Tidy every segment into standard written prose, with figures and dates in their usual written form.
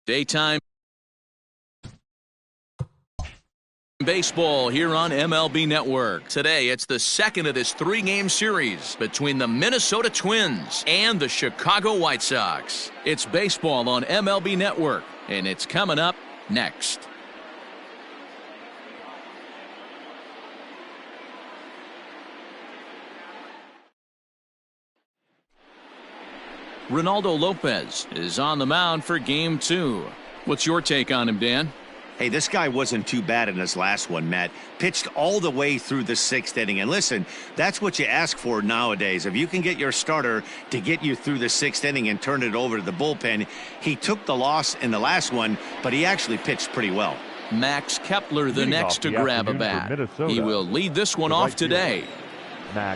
Daytime baseball here on MLB Network. Today, it's the second of this three-game series between the Minnesota Twins and the Chicago White Sox. It's baseball on MLB Network, and it's coming up next. Ronaldo Lopez is on the mound for Game 2. What's your take on him, Dan? Hey, this guy wasn't too bad in his last one, Matt. Pitched all the way through the sixth inning. And listen, that's what you ask for nowadays. If you can get your starter to get you through the sixth inning and turn it over to the bullpen, he took the loss in the last one, but he actually pitched pretty well. Max Kepler the next to grab a bat. He will lead this one off today.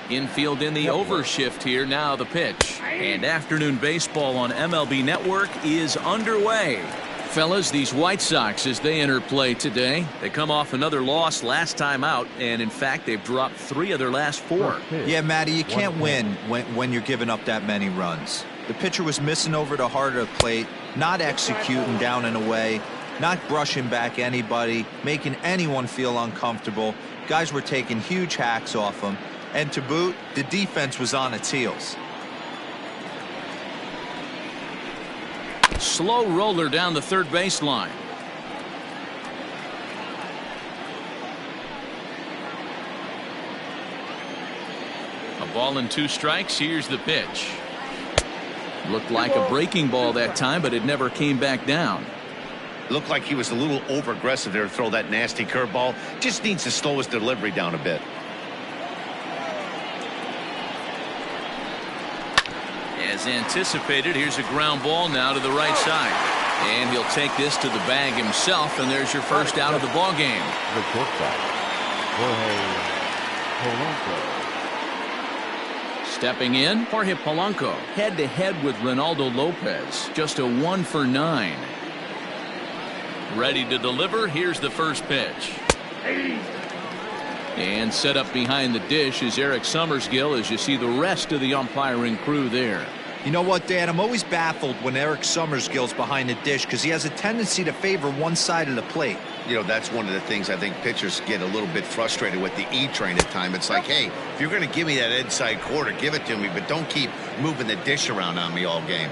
Infield in the overshift here. Now the pitch. And afternoon baseball on MLB Network is underway. Fellas, these White Sox, as they enter play today, they come off another loss last time out, and in fact they've dropped 3 of their last 4. Yeah, Matty, you can't win when you're giving up that many runs. The pitcher was missing over the heart of the plate, not executing down and away, not brushing back anybody, making anyone feel uncomfortable. Guys were taking huge hacks off him. And to boot, the defense was on its heels. Slow roller down the third baseline. A ball and 2 strikes. Here's the pitch. Looked like a breaking ball that time, but it never came back down. Looked like he was a little over aggressive there to throw that nasty curveball. Just needs to slow his delivery down a bit. As anticipated, here's a ground ball now to the right side. And he'll take this to the bag himself, and there's your first out of the ball game. Stepping in, Jorge Polanco head-to-head with Ronaldo Lopez. Just a 1 for 9. Ready to deliver. Here's the first pitch. And set up behind the dish is Eric Summersgill, as you see the rest of the umpiring crew there. You know what, Dan? I'm always baffled when Eric Summersgill's behind the dish because he has a tendency to favor one side of the plate. You know, that's one of the things I think pitchers get a little bit frustrated with the E-train at times. It's like, hey, if you're going to give me that inside quarter, give it to me, but don't keep moving the dish around on me all game.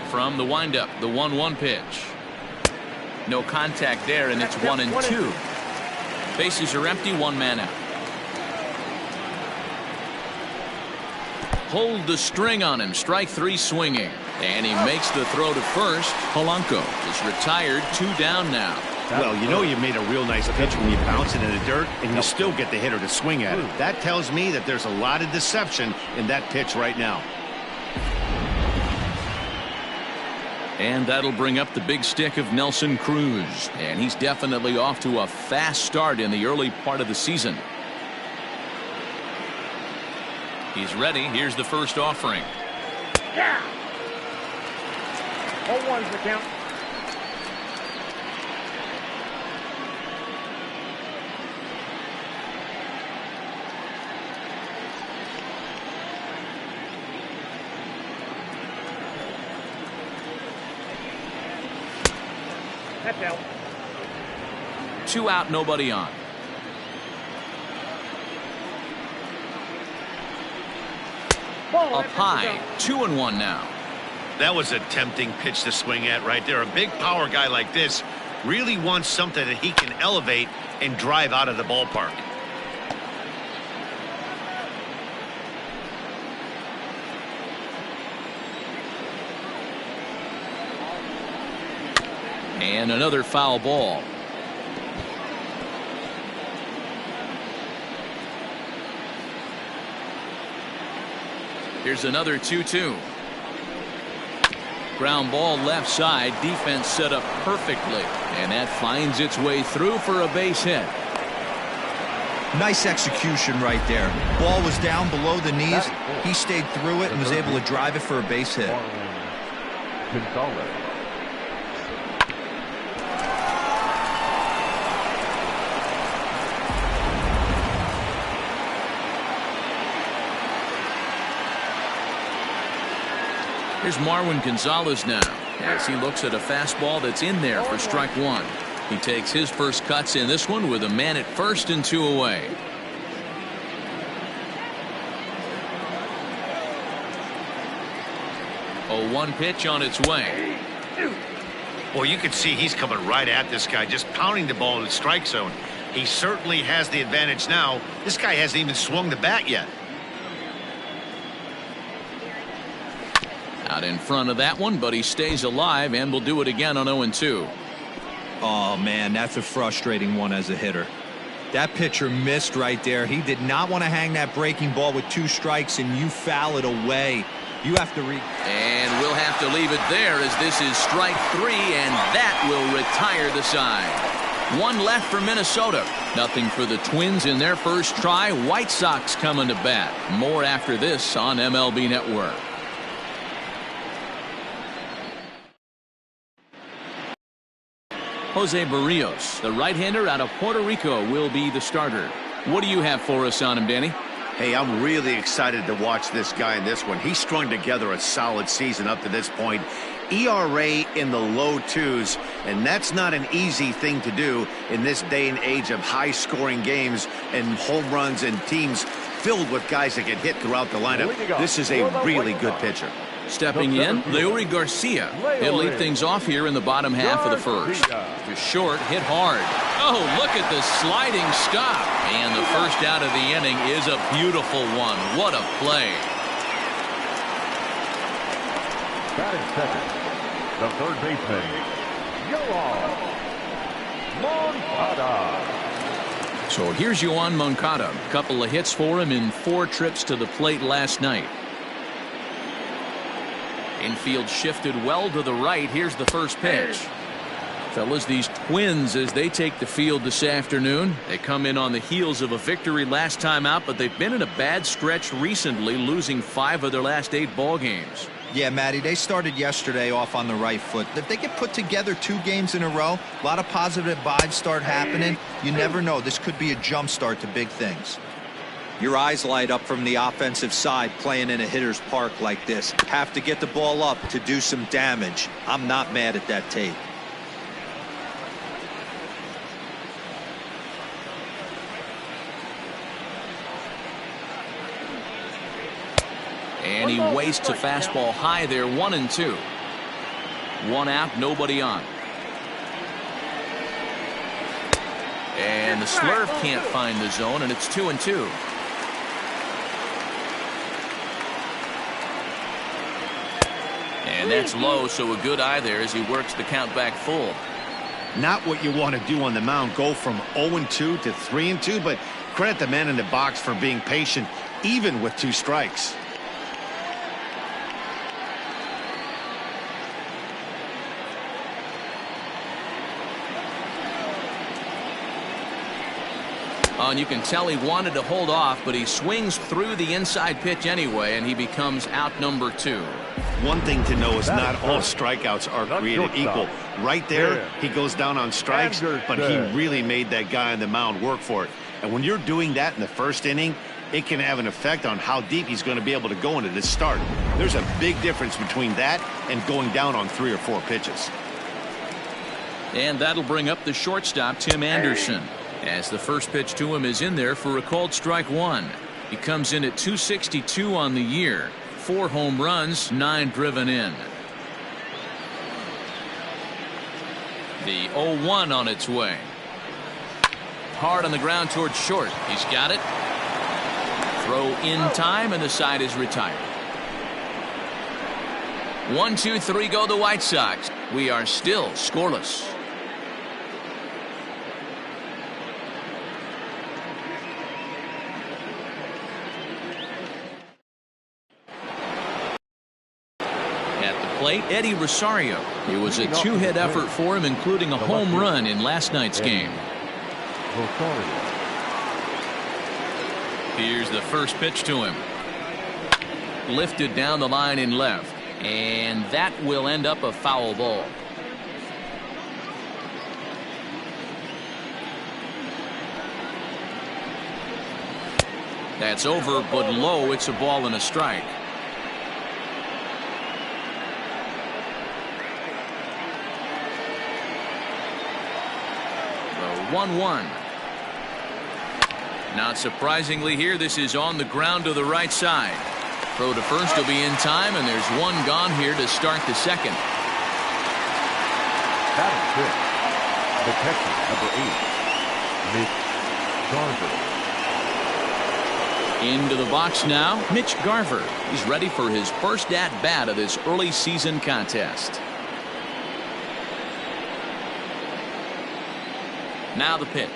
From the windup, the 1-1 pitch. No contact there, and it's 1-2. Bases are empty, 1 man out. Hold the string on him. Strike 3 swinging. And he makes the throw to first. Polanco is retired. 2 down now. Well, you know you made a real nice pitch when you bounce it in the dirt and you still get the hitter to swing at it. That tells me that there's a lot of deception in that pitch right now. And that'll bring up the big stick of Nelson Cruz. And he's definitely off to a fast start in the early part of the season. He's ready. Here's the first offering. Yeah. 0-1's the count. That's out. 2 out, nobody on. Up high, 2-1 now. That was a tempting pitch to swing at right there. A big power guy like this really wants something that he can elevate and drive out of the ballpark. And another foul ball. Here's another 2-2. Ground ball left side. Defense set up perfectly. And that finds its way through for a base hit. Nice execution right there. Ball was down below the knees. He stayed through it and was able to drive it for a base hit. Here's Marwin Gonzalez now. as he looks at a fastball that's in there for strike one. He takes his first cuts in this one with a man at first and 2 away. A 1 pitch on its way. Well, you can see he's coming right at this guy, just pounding the ball in the strike zone. He certainly has the advantage now. This guy hasn't even swung the bat yet. Out in front of that one, but he stays alive and will do it again on 0-2. Oh, man, that's a frustrating one as a hitter. That pitcher missed right there. He did not want to hang that breaking ball with 2 strikes, and you foul it away. You have to And we'll have to leave it there as this is strike 3, and that will retire the side. 1 left for Minnesota. Nothing for the Twins in their first try. White Sox coming to bat. More after this on MLB Network. Jose Barrios, the right-hander out of Puerto Rico, will be the starter. What do you have for us on him, Danny? Hey, I'm really excited to watch this guy in this one. He's strung together a solid season up to this point. ERA in the low 2s, and that's not an easy thing to do in this day and age of high-scoring games and home runs and teams filled with guys that get hit throughout the lineup. This is a really good pitcher. Stepping in, Leury Garcia. He'll lead things off here in the bottom half of the first. To short, hit hard. Oh, look at the sliding stop. And the first out of the inning is a beautiful one. What a play. Batting second, the third baseman, Yoan Moncada. So here's Yoan Moncada. A couple of hits for him in 4 trips to the plate last night. Infield shifted well to the right. Here's the first pitch. Fellas, these Twins, as they take the field this afternoon, they come in on the heels of a victory last time out, but they've been in a bad stretch recently, losing 5 of their last 8 ball games. Yeah, Matty, they started yesterday off on the right foot. If they get put together 2 games in a row, a lot of positive vibes start happening. You never know. This could be a jump start to big things. Your eyes light up from the offensive side playing in a hitter's park like this. Have to get the ball up to do some damage. I'm not mad at that tape. And he wastes a fastball high there, 1-2. 1 out, nobody on. And the slurve can't find the zone, and it's 2-2. And that's low, so a good eye there as he works the count back full. Not what you want to do on the mound, go from 0-2 to 3-2, but credit the man in the box for being patient, even with 2 strikes. And you can tell he wanted to hold off, but he swings through the inside pitch anyway, and he becomes out number 2. One thing to know is not all strikeouts are created equal. Right there, he goes down on strikes, but he really made that guy on the mound work for it. And when you're doing that in the first inning, it can have an effect on how deep he's going to be able to go into this start. There's a big difference between that and going down on 3 or 4 pitches. And that'll bring up the shortstop, Tim Anderson, as the first pitch to him is in there for a called strike 1. He comes in at 262 on the year. 4 home runs, 9 driven in. The 0-1 on its way. Hard on the ground towards short. He's got it. Throw in time, and the side is retired. 1, 2, 3 go the White Sox. We are still scoreless. Plate, Eddie Rosario. It was a 2-hit effort for him, including a home run in last night's game. Here's the first pitch to him. Lifted down the line in left, and that will end up a foul ball. That's over, but low. It's a ball and a strike. 1-1. Not surprisingly here, this is on the ground to the right side. Throw to first will be in time, and there's one gone here to start the second. Batting fifth, the catcher, number 8, Mitch Garver. Into the box now, Mitch Garver. He's ready for his first at-bat of this early season contest. Now the pitch.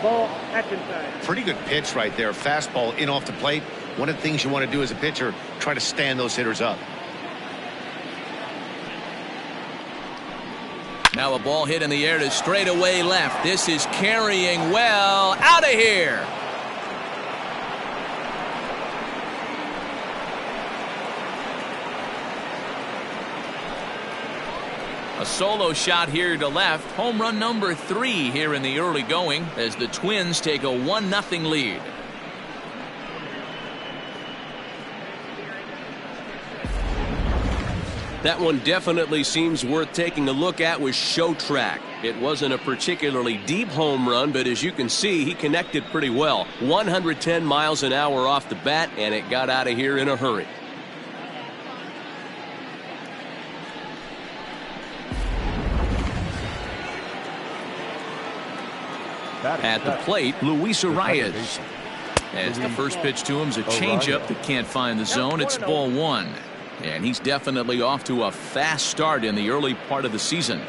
Ball, that's inside. Pretty good pitch right there. Fastball in off the plate. One of the things you want to do as a pitcher, try to stand those hitters up. Now a ball hit in the air to straightaway left. This is carrying well. Out of here. A solo shot here to left. Home run number 3 here in the early going as the Twins take a 1-0 lead. That one definitely seems worth taking a look at with Show Track. It wasn't a particularly deep home run, but as you can see, he connected pretty well. 110 miles an hour off the bat, and it got out of here in a hurry. At the plate, Luis Arias. As the first pitch to him is a changeup that can't find the zone. It's ball 1. And he's definitely off to a fast start in the early part of the season.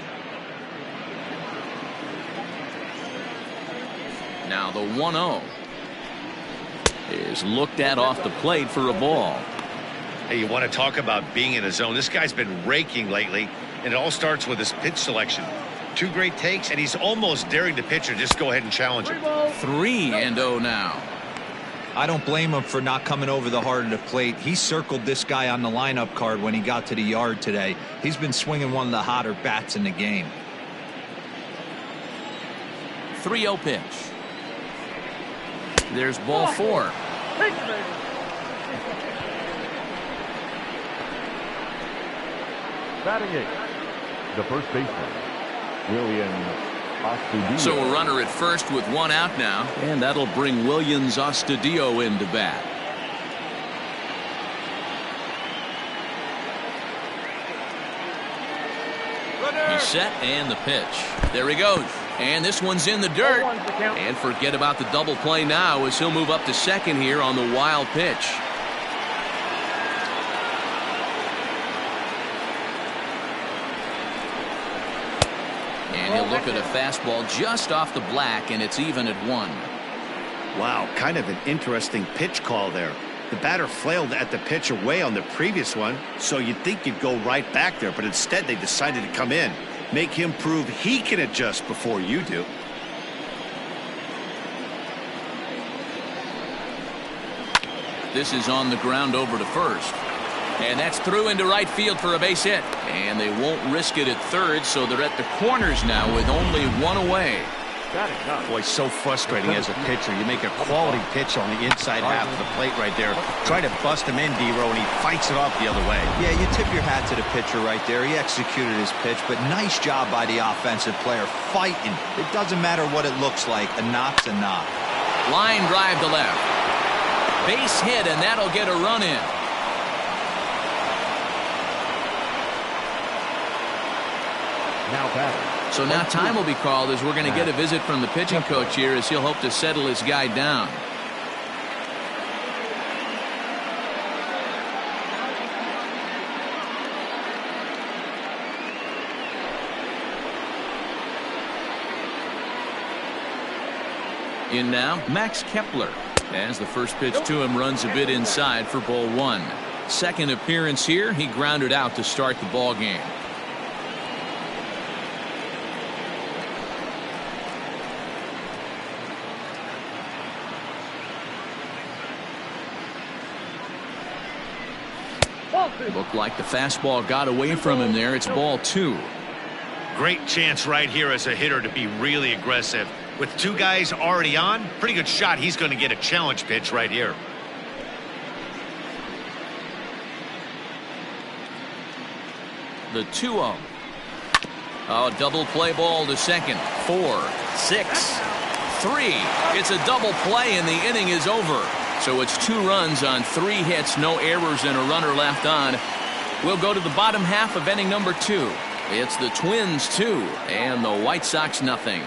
Now the 1-0 is looked at off the plate for a ball. Hey, you want to talk about being in a zone? This guy's been raking lately, and it all starts with his pitch selection. 2 great takes, and he's almost daring the pitcher just go ahead and challenge him. 3-0 now. I don't blame him for not coming over the heart of the plate. He circled this guy on the lineup card when he got to the yard today. He's been swinging one of the hotter bats in the game. 3-0 pitch. There's ball 4. Batting 8th, the first baseman, Williams Astudillo. So a runner at first with 1 out now, and that'll bring Williams Astudillo into bat. He's set, and the pitch. There he goes. And this one's in the dirt. And forget about the double play now as he'll move up to second here on the wild pitch. And he'll look at a fastball just off the black, and it's even at 1. Wow, kind of an interesting pitch call there. The batter flailed at the pitch away on the previous one, so you'd think you'd go right back there, but instead they decided to come in. Make him prove he can adjust before you do. This is on the ground over to first. And that's through into right field for a base hit. And they won't risk it at third, so they're at the corners now with only 1 away. Boy, so frustrating as a pitcher. You make a quality pitch on the inside half of the plate right there. Try to bust him in, D-Row, and he fights it off the other way. Yeah, you tip your hat to the pitcher right there. He executed his pitch, but nice job by the offensive player fighting. It doesn't matter what it looks like. A knock's a knock. Line drive to left. Base hit, and that'll get a run in. Now batting. So now time will be called as we're going to get a visit from the pitching coach here as he'll hope to settle his guy down. In now, Max Kepler. As the first pitch to him runs a bit inside for ball 1. Second appearance here, he grounded out to start the ball game. Looked like the fastball got away from him there. It's ball 2. Great chance right here as a hitter to be really aggressive. With 2 guys already on, pretty good shot. He's going to get a challenge pitch right here. The 2-0. Oh, double play ball to second. 4, 6, 3. It's a double play and the inning is over. So it's 2 runs on 3 hits, no errors and a runner left on. We'll go to the bottom half of inning number 2. It's the Twins 2 and the White Sox nothing.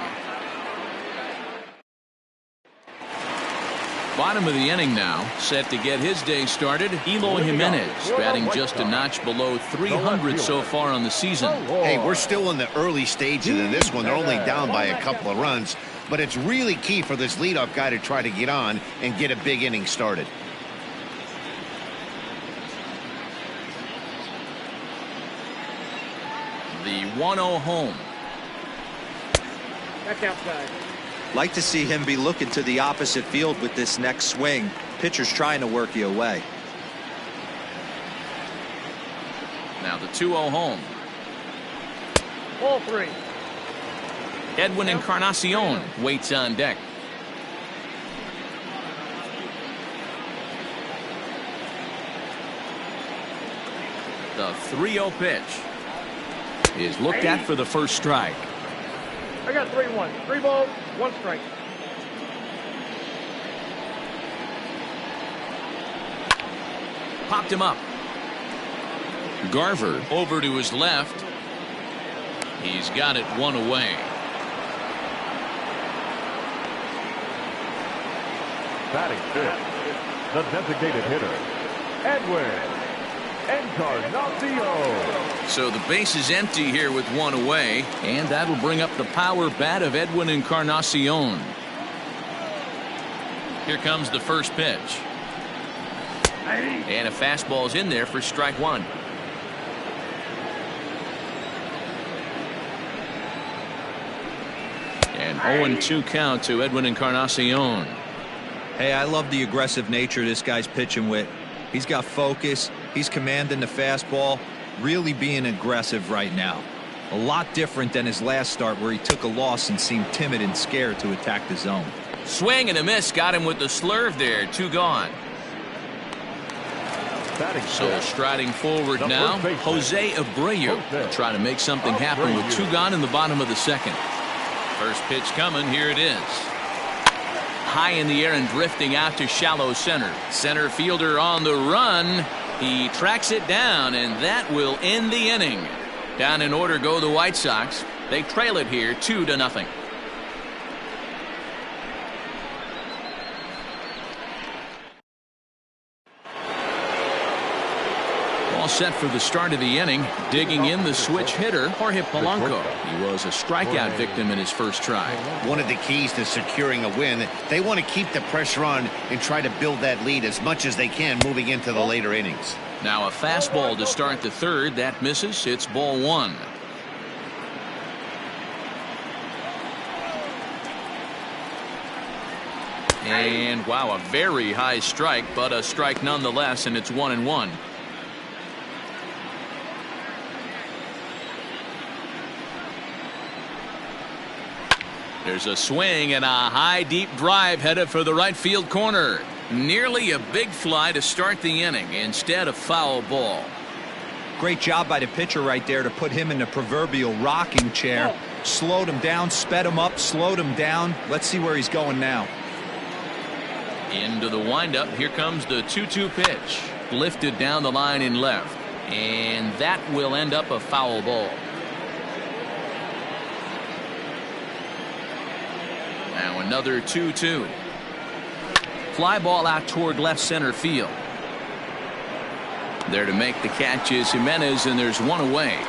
Bottom of the inning now, set to get his day started. Eloy Jimenez batting just a notch below 300 so far on the season. Hey, we're still in the early stages of this one. They're only down by a couple of runs, but it's really key for this leadoff guy to try to get on and get a big inning started. The 1-0 home. That's outside. Like to see him be looking to the opposite field with this next swing. Pitcher's trying to work you away. Now the 2-0 home. Ball 3. Edwin Encarnacion waits on deck. The 3-0 pitch is looked at for the first strike. I got 3-1. 3 balls, 1 strike. Popped him up. Garver over to his left. He's got it 1 away. Batting fifth, the designated hitter, Edwin Encarnacion. So the base is empty here with 1 away, and that'll bring up the power bat of Edwin Encarnacion. Here comes the first pitch. And a fastball's in there for strike 1. And 0-2 count to Edwin Encarnacion. Hey, I love the aggressive nature this guy's pitching with. He's got focus. He's commanding the fastball. Really being aggressive right now. A lot different than his last start where he took a loss and seemed timid and scared to attack the zone. Swing and a miss. Got him with the slurve there. 2 gone. So striding forward now, Jose Abreu trying to make something happen with 2 gone in the bottom of the second. First pitch coming. Here it is. High in the air and drifting out to shallow center. Center fielder on the run. He tracks it down, and that will end the inning. Down in order go the White Sox. They trail it here 2-0. All set for the start of the inning. Digging in the switch hitter, Jorge Polanco. He was a strikeout victim in his first try. One of the keys to securing a win, they want to keep the pressure on and try to build that lead as much as they can moving into the later innings. Now a fastball to start the third. That misses. It's ball 1. And wow, a very high strike, but a strike nonetheless, and it's 1-1. There's a swing and a high deep drive headed for the right field corner. Nearly a big fly to start the inning. Instead, a foul ball. Great job by the pitcher right there to put him in the proverbial rocking chair. Slowed him down, sped him up, slowed him down. Let's see where he's going now. Into the windup. Here comes the 2-2 pitch. Lifted down the line in left. And that will end up a foul ball. Now another 2-2. Fly ball out toward left center field. There to make the catch is Jimenez, and there's 1 away.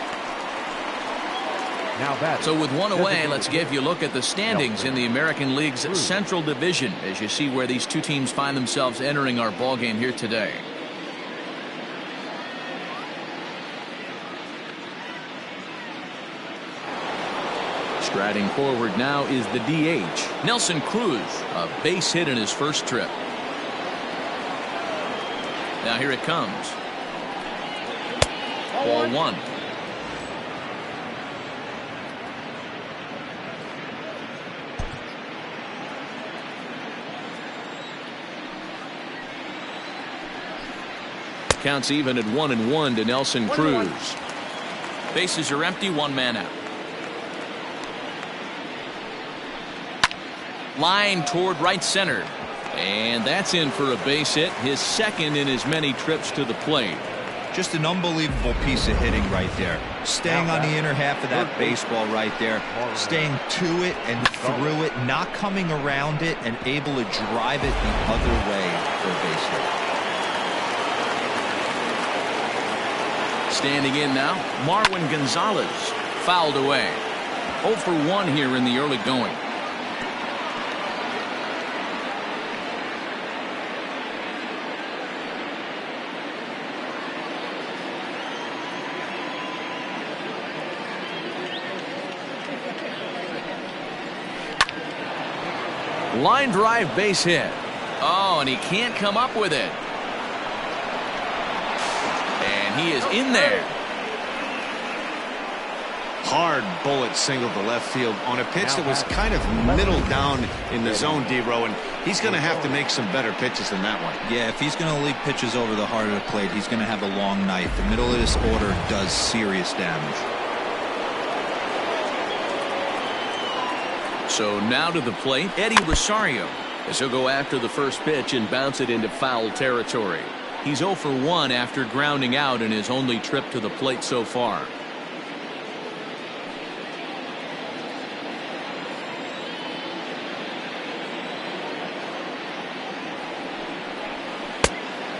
So with 1 away, let's give you a look at the standings in the American League's Central Division as you see where these two teams find themselves entering our ball game here today. Striding forward now is the DH, Nelson Cruz, a base hit in his first trip. Now here it comes. Ball 1. Counts even at 1-1 to Nelson Cruz. Bases are empty, 1 man out. Line toward right center. And that's in for a base hit, his second in as many trips to the plate. Just an unbelievable piece of hitting right there. Staying on the inner half of that baseball right there. Staying to it and through it, not coming around it, and able to drive it the other way for a base hit. Standing in now, Marwin Gonzalez. Fouled away. 0 for 1 here in the early going. Line drive base hit. Oh, and he can't come up with it. And he is in there. Hard bullet single to left field on a pitch that was kind of middle down in the zone, D-Row, and he's going to have to make some better pitches than that one. Yeah, if he's going to leave pitches over the heart of the plate, he's going to have a long night. The middle of this order does serious damage. So now to the plate, Eddie Rosario, as he'll go after the first pitch and bounce it into foul territory. He's 0 for 1 after grounding out in his only trip to the plate so far.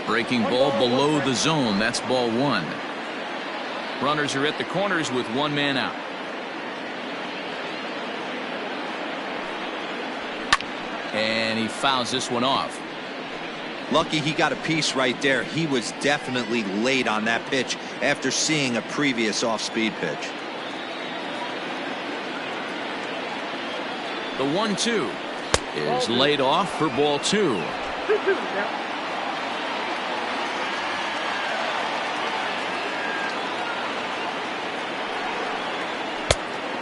Breaking ball below the zone. That's ball 1. Runners are at the corners with 1 man out. And he fouls this one off. Lucky he got a piece right there. He was definitely late on that pitch after seeing a previous off-speed pitch. The 1-2 is laid off for ball 2.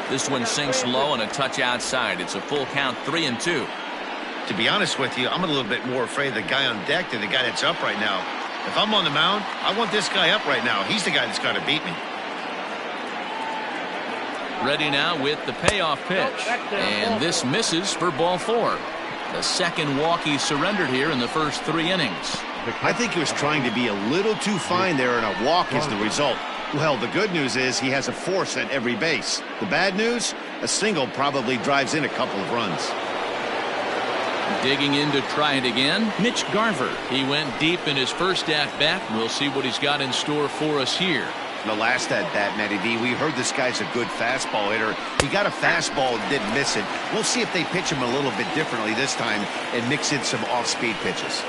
This one sinks low and a touch outside. It's a full count, 3-2. To be honest with you, I'm a little bit more afraid of the guy on deck than the guy that's up right now. If I'm on the mound, I want this guy up right now. He's the guy that's got to beat me. Ready now with the payoff pitch. And this misses for ball 4. The second walk he surrendered here in the first 3 innings. I think he was trying to be a little too fine there, and a walk is the result. Well, the good news is he has a force at every base. The bad news, a single probably drives in a couple of runs. Digging in to try it again, Mitch Garver. He went deep in his first at-bat. We'll see what he's got in store for us here. The last at-bat, Matty D, we heard this guy's a good fastball hitter. He got a fastball and didn't miss it. We'll see if they pitch him a little bit differently this time and mix in some off-speed pitches.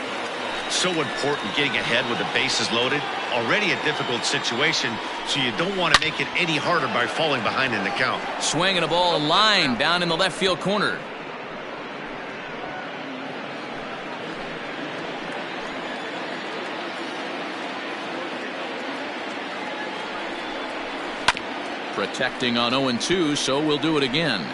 So important getting ahead with the bases loaded. Already a difficult situation, so you don't want to make it any harder by falling behind in the count. Swinging a ball line down in the left field corner. Protecting on 0-2, so we'll do it again.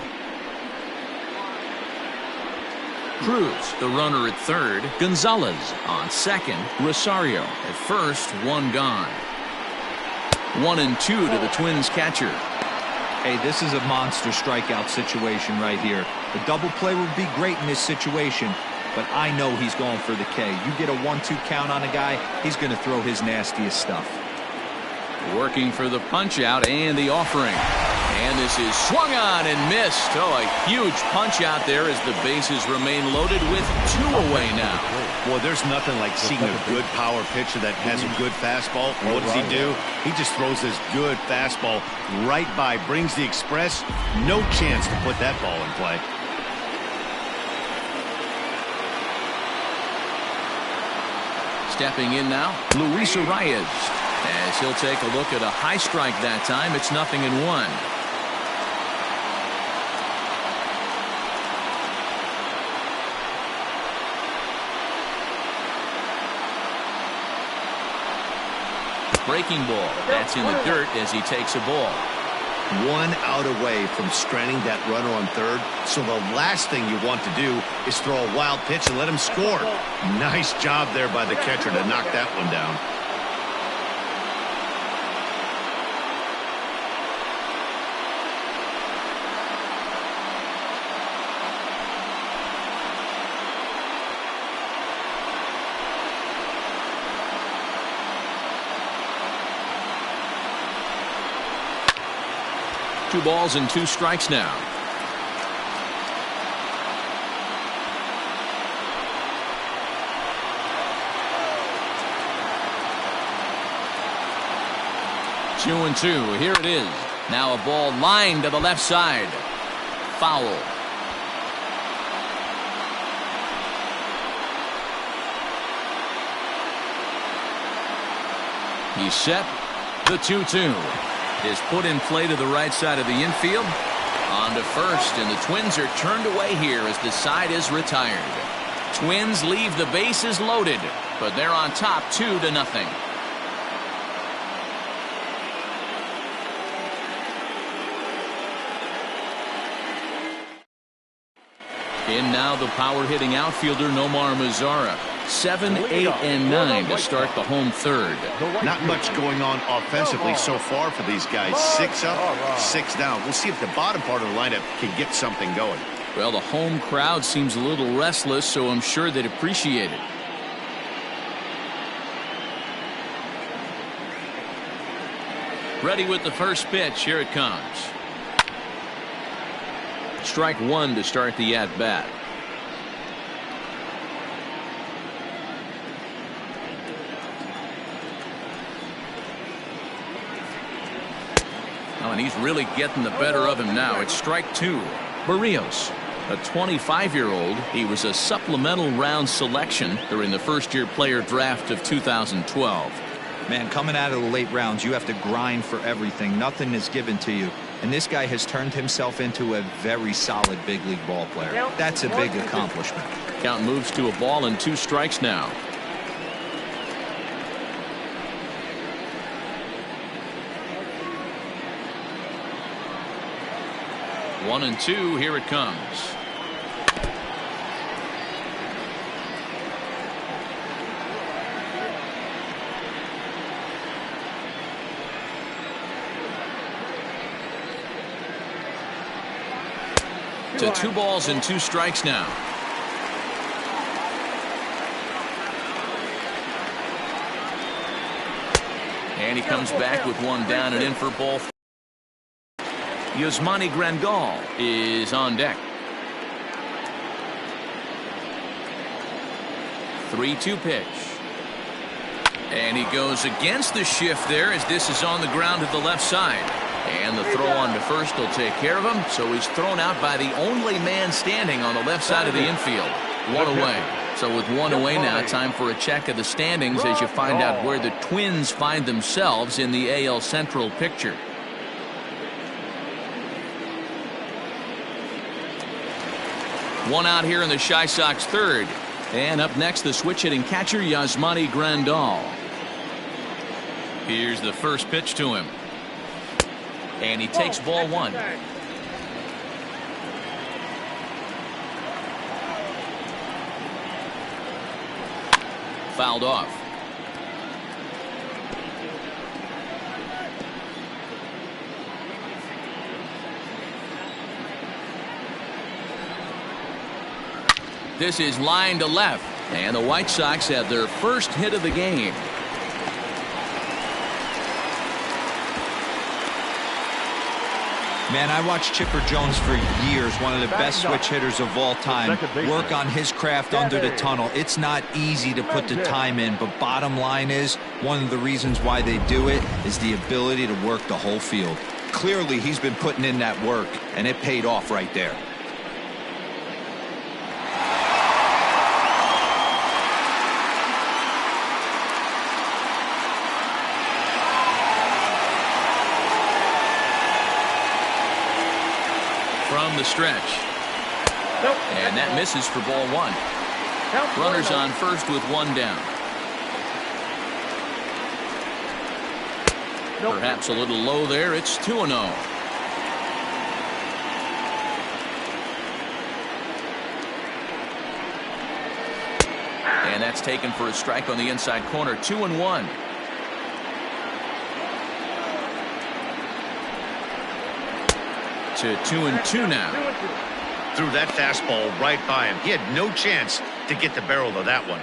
Cruz, the runner at third. Gonzalez on second. Rosario at first. 1 gone. 1-2 to the Twins catcher. Hey, this is a monster strikeout situation right here. The double play would be great in this situation, but I know he's going for the K. You get a 1-2 count on a guy, he's going to throw his nastiest stuff. Working for the punch out and the offering. And this is swung on and missed. Oh, a huge punch out there as the bases remain loaded with 2 away now. Well, there's nothing like seeing a good power pitcher that has a good fastball. What does he do? He just throws this good fastball right by, brings the express. No chance to put that ball in play. Stepping in now, Luis Arias. As he'll take a look at a high strike that time. It's 0-1. Breaking ball. That's in the dirt as he takes a ball. 1 out away from stranding that runner on third. So the last thing you want to do is throw a wild pitch and let him score. Nice job there by the catcher to knock that one down. 2 balls and 2 strikes now. Two and 2. Here it is. Now a ball lined to the left side. Foul. He's set. The 2-2 is put in play to the right side of the infield. On to first, and the Twins are turned away here as the side is retired. Twins leave the bases loaded, but they're on top 2-0. In now the power-hitting outfielder Nomar Mazara. 7, 8, and 9 to start the home third. Not much going on offensively so far for these guys. 6 up, 6 down. We'll see if the bottom part of the lineup can get something going. Well, the home crowd seems a little restless, so I'm sure they'd appreciate it. Ready with the first pitch. Here it comes. Strike 1 to start the at-bat. Oh, and he's really getting the better of him now. It's strike 2. Barrios, a 25-year-old. He was a supplemental round selection during the first-year player draft of 2012. Man, coming out of the late rounds, you have to grind for everything. Nothing is given to you. And this guy has turned himself into a very solid big league ball player. That's a big accomplishment. Count moves to a ball and 2 strikes now. One and 2. Here it comes. To 2 balls and 2 strikes now. And he comes back with 1 down and in for ball. Yasmani Grandal is on deck. 3-2 pitch. And he goes against the shift there as this is on the ground to the left side. And the throw on to first will take care of him. So he's thrown out by the only man standing on the left side of the infield. 1 away. So with 1 away now, time for a check of the standings as you find out where the Twins find themselves in the AL Central picture. One out here in the Chi Sox third. And up next, the switch-hitting catcher, Yasmani Grandal. Here's the first pitch to him. And he takes ball 1. Fouled off. This is line to left, and the White Sox have their first hit of the game. Man, I watched Chipper Jones for years, one of the best switch hitters of all time. Work on his craft under the tunnel. It's not easy to put the time in, but bottom line is, one of the reasons why they do it is the ability to work the whole field. Clearly, he's been putting in that work, and it paid off right there. From the stretch. And that misses for ball 1. Runners on first with 1 down. Perhaps a little low there. It's 2-0. And that's taken for a strike on the inside corner. 2-1. To 2-2 now. Threw that fastball right by him. He had no chance to get the barrel of that one.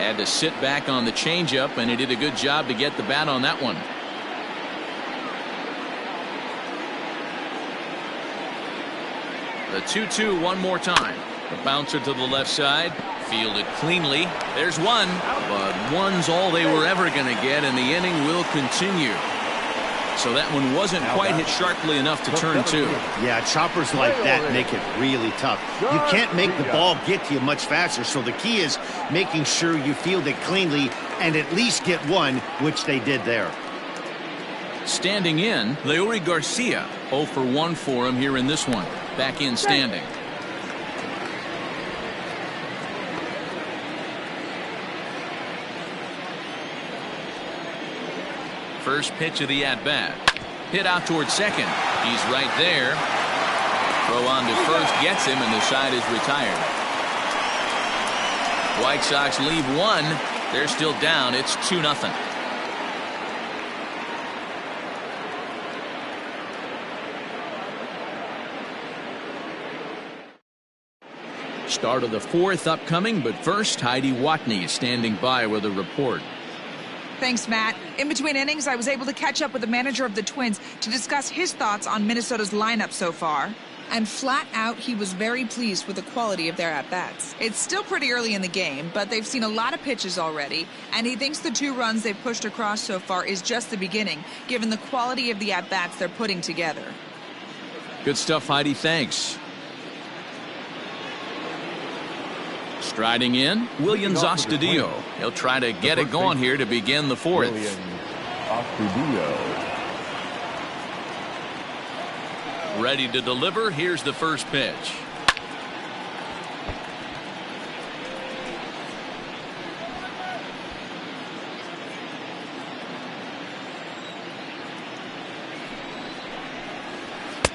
Had to sit back on the changeup, and he did a good job to get the bat on that one. The 2-2 one more time. The bouncer to the left side. Fielded cleanly. There's one, but one's all they were ever going to get, and the inning will continue. So that one wasn't quite hit sharply enough to turn two. Yeah, choppers like that make it really tough. You can't make the ball get to you much faster, so the key is making sure you field it cleanly and at least get one, which they did there. Standing in, Leury Garcia. 0 for 1 for him here in this one. Back in standing. First pitch of the at-bat. Hit out towards second. He's right there. Throw on to first gets him, and the side is retired. White Sox leave one. They're still down. It's 2-0. Start of the fourth upcoming, but first, Heidi Watney standing by with a report. Thanks, Matt. In between innings, I was able to catch up with the manager of the Twins to discuss his thoughts on Minnesota's lineup so far. And flat out, he was very pleased with the quality of their at-bats. It's still pretty early in the game, but they've seen a lot of pitches already, and he thinks the 2 runs they've pushed across so far is just the beginning, given the quality of the at-bats they're putting together. Good stuff, Heidi. Thanks. Striding in, Willians Astudillo. He'll try to get it going here to begin the fourth. Ready to deliver. Here's the first pitch.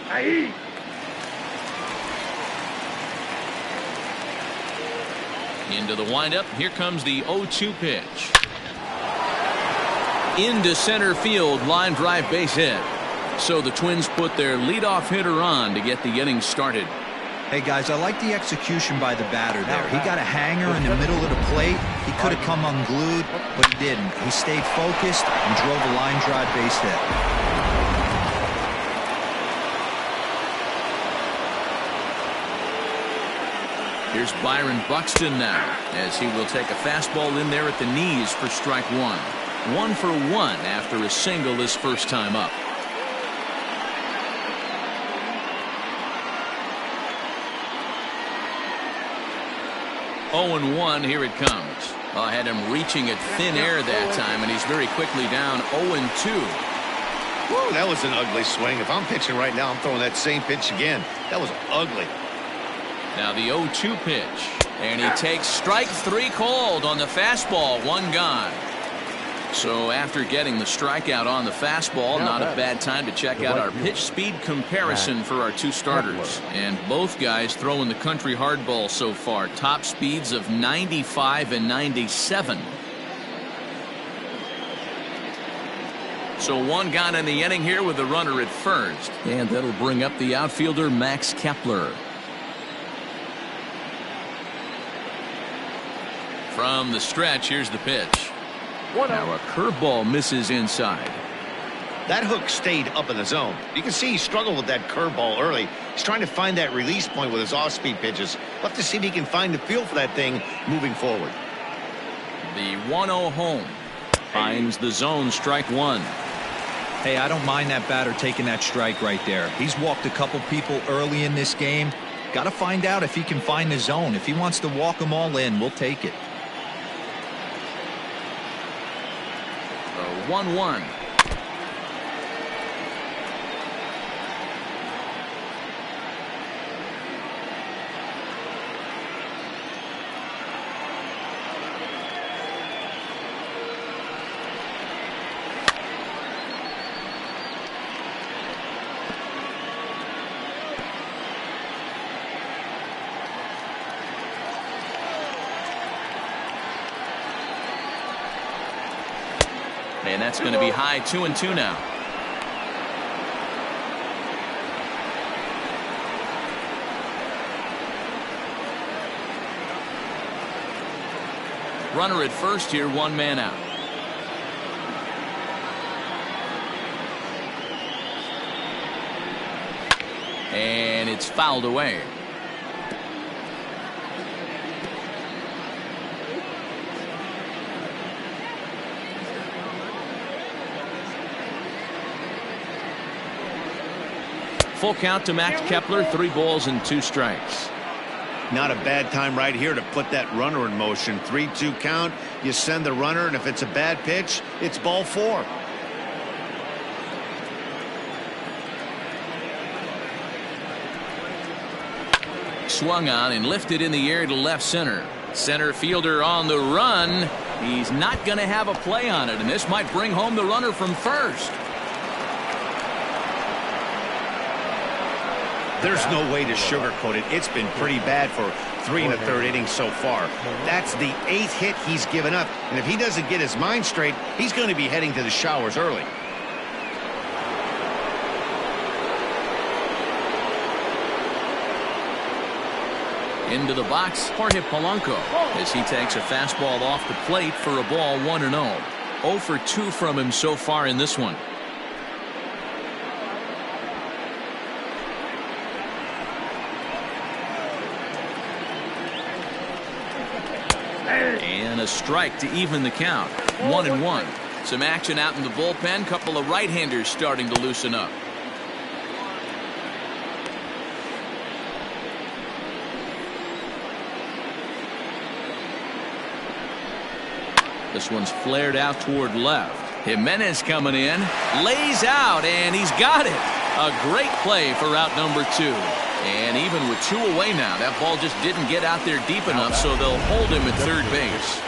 Aye. Into the windup. Here comes the 0-2 pitch. Into center field. Line drive base hit. So the Twins put their leadoff hitter on to get the inning started. Hey, guys, I like the execution by the batter there. He got a hanger in the middle of the plate. He could have come unglued, but he didn't. He stayed focused and drove a line drive base hit. Here's Byron Buxton now, as he will take a fastball in there at the knees for strike one. 1 for 1 after a single his first time up. Oh, 0-1, here it comes. I had him reaching at thin air that time, and he's very quickly down 0-2. Whoa, that was an ugly swing. If I'm pitching right now, I'm throwing that same pitch again. That was ugly. Now the 0-2 pitch, and he takes strike 3 called on the fastball. 1 gone. So after getting the strikeout on the fastball, not a bad time to check out our pitch speed comparison for our 2 starters. And both guys throwing the country hardball so far. Top speeds of 95 and 97. So 1 gone in the inning here with the runner at first. And that'll bring up the outfielder Max Kepler. From the stretch, here's the pitch. Now a curveball misses inside. That hook stayed up in the zone. You can see he struggled with that curveball early. He's trying to find that release point with his off-speed pitches. We'll have to see if he can find the feel for that thing moving forward. The 1-0 home. Finds the zone, strike 1. Hey, I don't mind that batter taking that strike right there. He's walked a couple people early in this game. Got to find out if he can find the zone. If he wants to walk them all in, we'll take it. 1-1. And that's going to be high. 2-2 now. Runner at first here, one man out. And it's fouled away. Full count to Max Kepler, 3 balls and 2 strikes. Not a bad time right here to put that runner in motion. 3-2 count. You send the runner, and if it's a bad pitch, it's ball 4. Swung on and lifted in the air to left center. Center fielder on the run. He's not going to have a play on it, and this might bring home the runner from first. There's no way to sugarcoat it. It's been pretty bad for 3 1/3 innings so far. That's the 8th hit he's given up. And if he doesn't get his mind straight, he's going to be heading to the showers early. Into the box, Jorge Polanco, as he takes a fastball off the plate for a ball, 1-0. 0 for 2 from him so far in this one. And a strike to even the count. 1-1. Some action out in the bullpen. Couple of right-handers starting to loosen up. This one's flared out toward left. Jimenez coming in, lays out, and he's got it. A great play for out number 2. And even with 2 away now, that ball just didn't get out there deep enough, so they'll hold him at third base.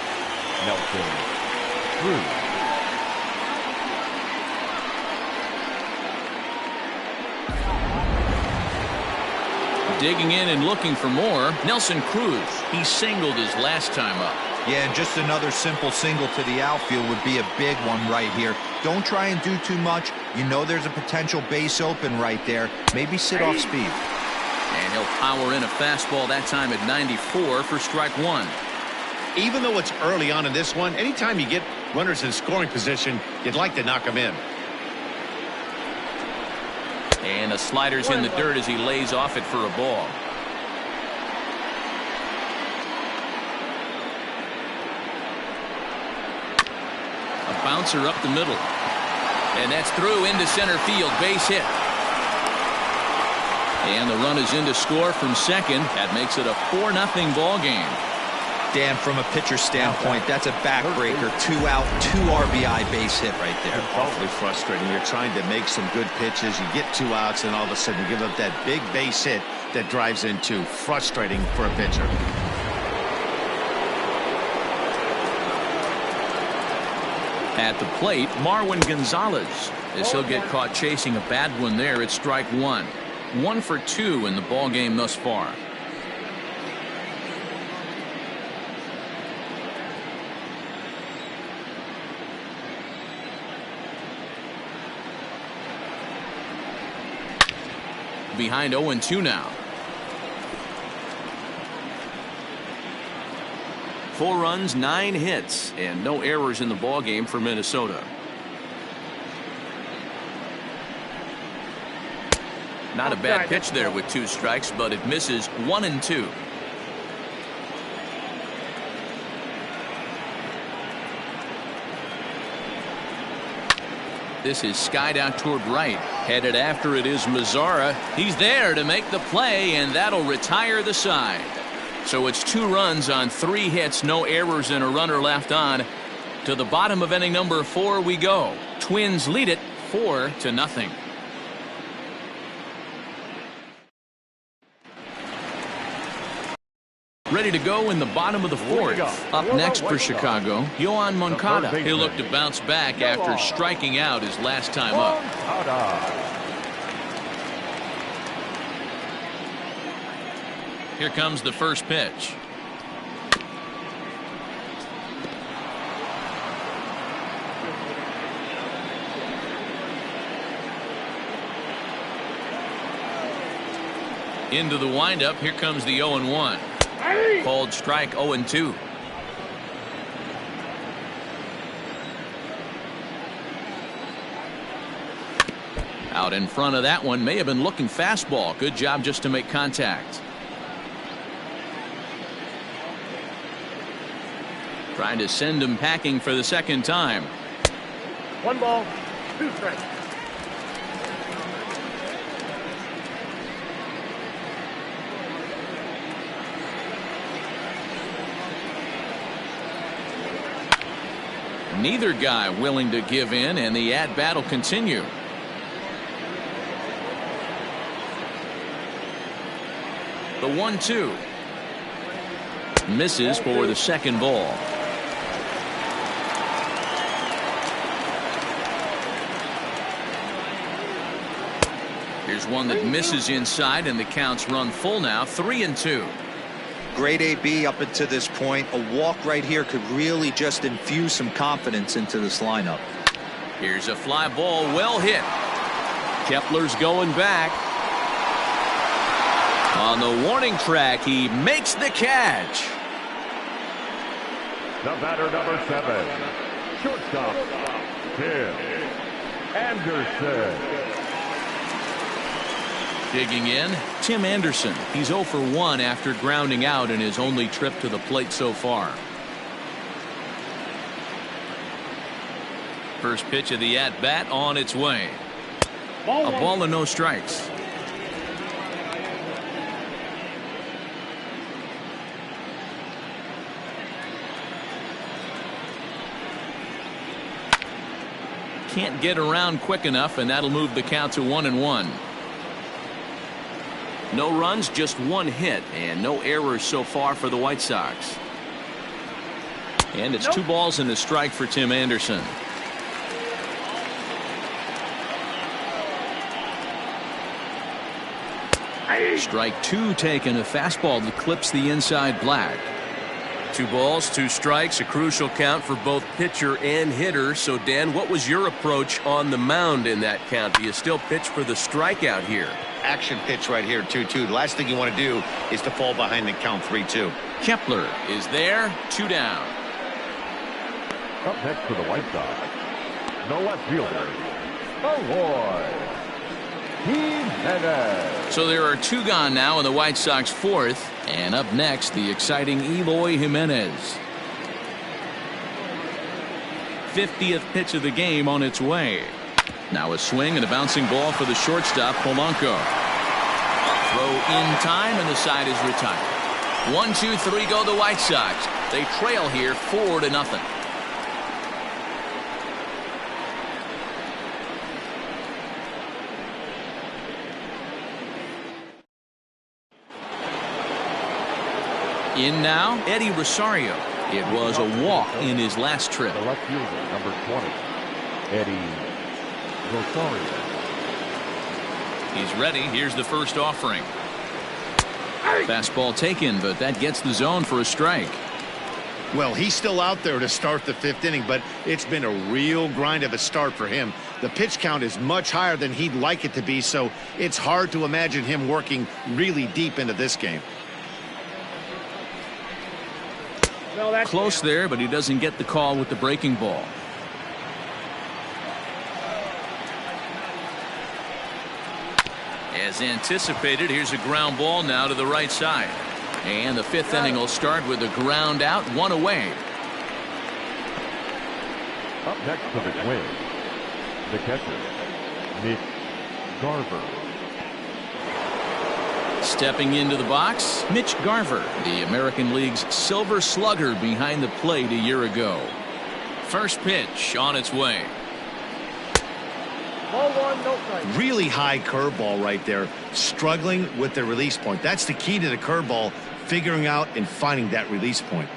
Digging in and looking for more, Nelson Cruz. He singled his last time up. Yeah, and just another simple single to the outfield would be a big one right here. Don't try and do too much. You know there's a potential base open right there. Maybe sit off speed. And he'll power in a fastball that time at 94 for strike 1. Even though it's early on in this one, anytime you get runners in scoring position, you'd like to knock them in. And the slider's in the dirt as he lays off it for a ball. A bouncer up the middle. And that's through into center field. Base hit. And the run is in to score from second. That makes it a 4-0 ball game. Dan, from a pitcher standpoint, that's a backbreaker. 2 out, 2 RBI base hit right there. Awfully frustrating. You're trying to make some good pitches. You get 2 outs, and all of a sudden you give up that big base hit that drives in 2. Frustrating for a pitcher. At the plate, Marwin Gonzalez, as he'll get caught chasing a bad one there at strike 1. 1 for 2 in the ball game thus far. Behind 0-2 now. 4 runs, 9 hits, and no errors in the ball game for Minnesota. Not a bad pitch there with 2 strikes, but it misses 1-2. This is skied out toward right. Headed after it is Mazzara. He's there to make the play, and that'll retire the side. So it's 2 runs on 3 hits, no errors, and a runner left on. To the bottom of inning number 4 we go. Twins lead it 4-0. Ready to go in the bottom of the 4th. Up next for Chicago, Yoan Moncada. He'll look to bounce back after striking out his last time up. Here comes the first pitch. Into the windup. Here comes the 0-1. Called strike. 0-2. Out in front of that one, may have been looking fastball. Good job just to make contact. Trying to send him packing for the second time. 1 ball, 2 strikes. Neither guy willing to give in, and the at-bat will continue. The 1-2. Misses for the second ball. Here's one that misses inside, and the count's run full now. 3-2. Great AB up until this point. A walk right here could really just infuse some confidence into this lineup. Here's a fly ball, well hit. Kepler's going back. On the warning track, he makes the catch. The batter, number 7, shortstop, Tim Anderson. Digging in, Tim Anderson. He's 0 for 1 after grounding out in his only trip to the plate so far. First pitch of the at-bat on its way. A ball and no strikes. Can't get around quick enough, and that'll move the count to 1-1. No runs, just 1 hit, and no errors so far for the White Sox. And it's 2 balls and a strike for Tim Anderson. Strike 2 taken. A fastball that clips the inside black. 2 balls, 2 strikes, a crucial count for both pitcher and hitter. So, Dan, what was your approach on the mound in that count? Do you still pitch for the strikeout here? Action pitch right here, 2-2. The last thing you want to do is to fall behind the count 3-2. Kepler is there, 2 down. Up next for the White Sox, the left fielder, Eloy Jimenez. So there are 2 gone now in the White Sox 4th. And up next, the exciting Eloy Jimenez. 50th pitch of the game on its way. Now a swing and a bouncing ball for the shortstop, Polanco. Throw in time, and the side is retired. 1, 2, 3 go the White Sox. They trail here 4-0. In now, Eddie Rosario. It was a walk in his last trip. The left fielder, number 20, Eddie Rosario. He's ready. Here's the first offering. Fastball taken, but that gets the zone for a strike. Well, he's still out there to start the 5th inning, but it's been a real grind of a start for him. The pitch count is much higher than he'd like it to be, so it's hard to imagine him working really deep into this game. Close there, but he doesn't get the call with the breaking ball. As anticipated, here's a ground ball now to the right side. And the 5th inning will start with a ground out, 1 away. Up next for the Twins, the catcher, Mitch Garver. Stepping into the box, Mitch Garver, the American League's Silver Slugger behind the plate a year ago. First pitch on its way. Ball 1, no strike. Really high curveball right there, struggling with the release point. That's the key to the curveball, figuring out and finding that release point.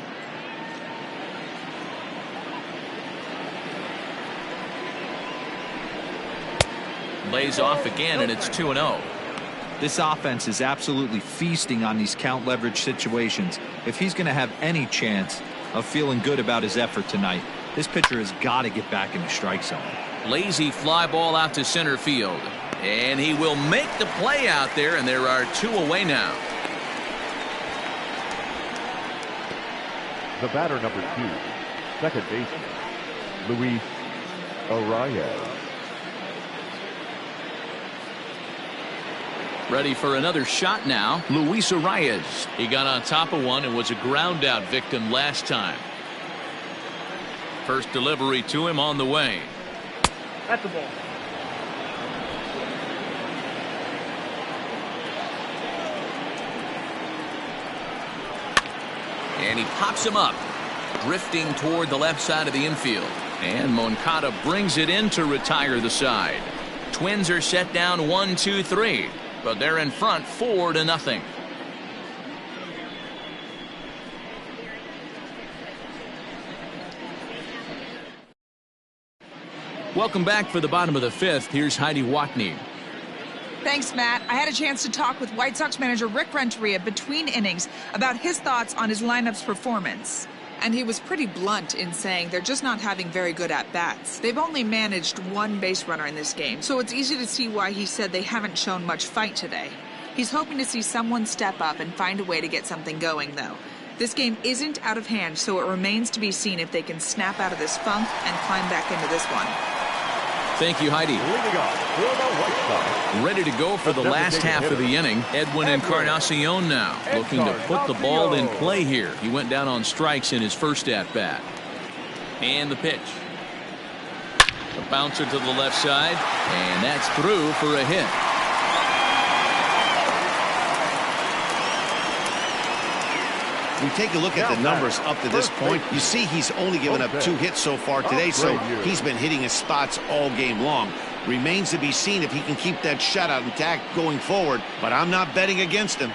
Lays off again, and it's 2-0. This offense is absolutely feasting on these count leverage situations. If he's going to have any chance of feeling good about his effort tonight, this pitcher has got to get back in the strike zone. Lazy fly ball out to center field. And he will make the play out there, and there are 2 away now. The batter, number 2, second baseman, Luis Arias. Ready for another shot now. Luis Arias. He got on top of one and was a ground out victim last time. First delivery to him on the way. That's the ball. And he pops him up, drifting toward the left side of the infield. And Moncada brings it in to retire the side. Twins are set down 1-2-3, but they're in front 4-0. Welcome back for the bottom of the fifth. Here's Heidi Watney. Thanks, Matt. I had a chance to talk with White Sox manager Rick Renteria between innings about his thoughts on his lineup's performance. And he was pretty blunt in saying they're just not having very good at-bats. They've only managed one base runner in this game, so it's easy to see why he said they haven't shown much fight today. He's hoping to see someone step up and find a way to get something going, though. This game isn't out of hand, so it remains to be seen if they can snap out of this funk and climb back into this one. Thank you, Heidi. Ready to go for the last half of the inning. Edwin Encarnacion now looking to put the ball in play here. He went down on strikes in his first at-bat. And the pitch. A bouncer to the left side, and that's through for a hit. We take a look at the numbers up to this point. You see he's only given up 2 hits so far today, so he's been hitting his spots all game long. Remains to be seen if he can keep that shutout intact going forward, but I'm not betting against him.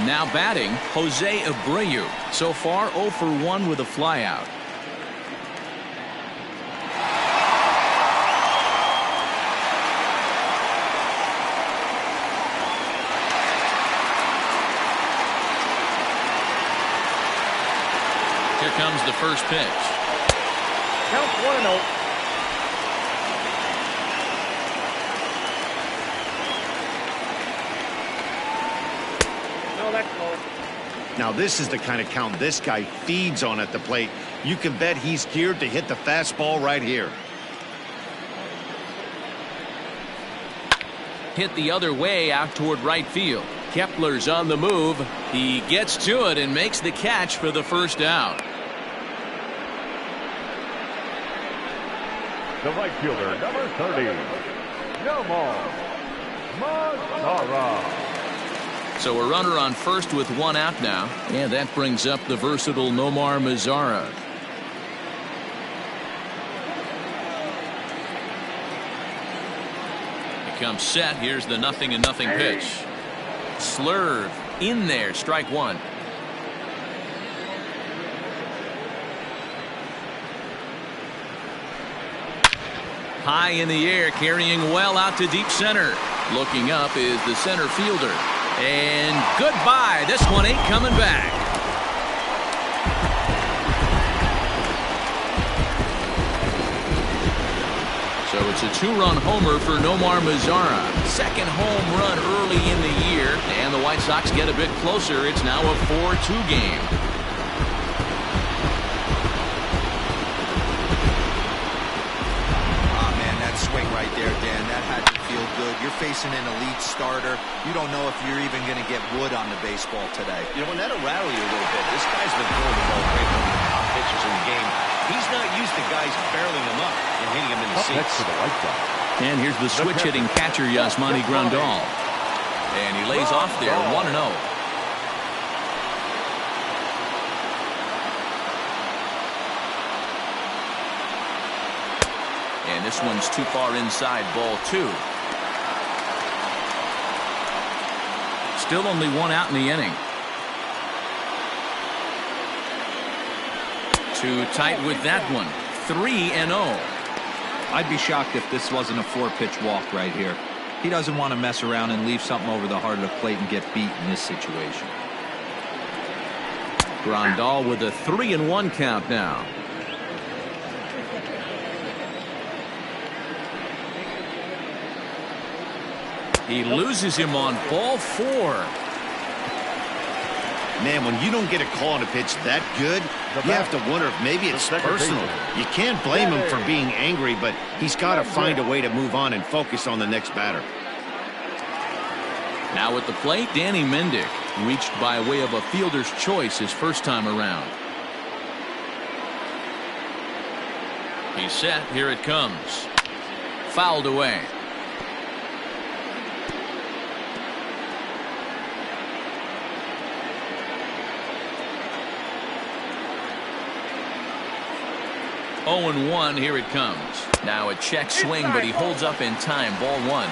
Now batting, Jose Abreu. So far 0 for 1 with a flyout. Here comes the first pitch. Counts 1-0. No, that's low. Now this is the kind of count this guy feeds on at the plate. You can bet he's geared to hit the fastball right here. Hit the other way out toward right field. Kepler's on the move. He gets to it and makes the catch for the first out. The right fielder, number 30, Nomar Mazara. So a runner on first with 1 out now, and that brings up the versatile Nomar Mazara. He comes set. Here's the 0-0 pitch. Slurve in there, strike 1. High in the air, carrying well out to deep center. Looking up is the center fielder. And goodbye. This one ain't coming back. So it's a 2-run homer for Nomar Mazara. Second home run early in the year. And the White Sox get a bit closer. It's now a 4-2 game. Swing right there, Dan. That had to feel good. You're facing an elite starter. You don't know if you're even going to get wood on the baseball today. You know, and that'll rattle you a little bit. This guy's been throwing the ball great with the top pitchers in the game. He's not used to guys barreling him up and hitting him in the seats. Next to the White Sox. And here's the switch-hitting catcher, Yasmani Grandal. And he lays off there, 1-0. And this one's too far inside, ball 2. Still only 1 out in the inning. Too tight with that one. 3-0. I'd be shocked if this wasn't a 4-pitch walk right here. He doesn't want to mess around and leave something over the heart of the plate and get beat in this situation. Grandal with a 3-1 count now. He loses him on ball 4. Man, when you don't get a call on a pitch that good, you have to wonder if maybe it's personal. You can't blame him for being angry, but he's got to find a way to move on and focus on the next batter. Now at the plate, Danny Mendick, reached by way of a fielder's choice his first time around. He's set. Here it comes. Fouled away. Oh and 1. Here it comes. Now a check swing, but he holds up in time. Ball 1.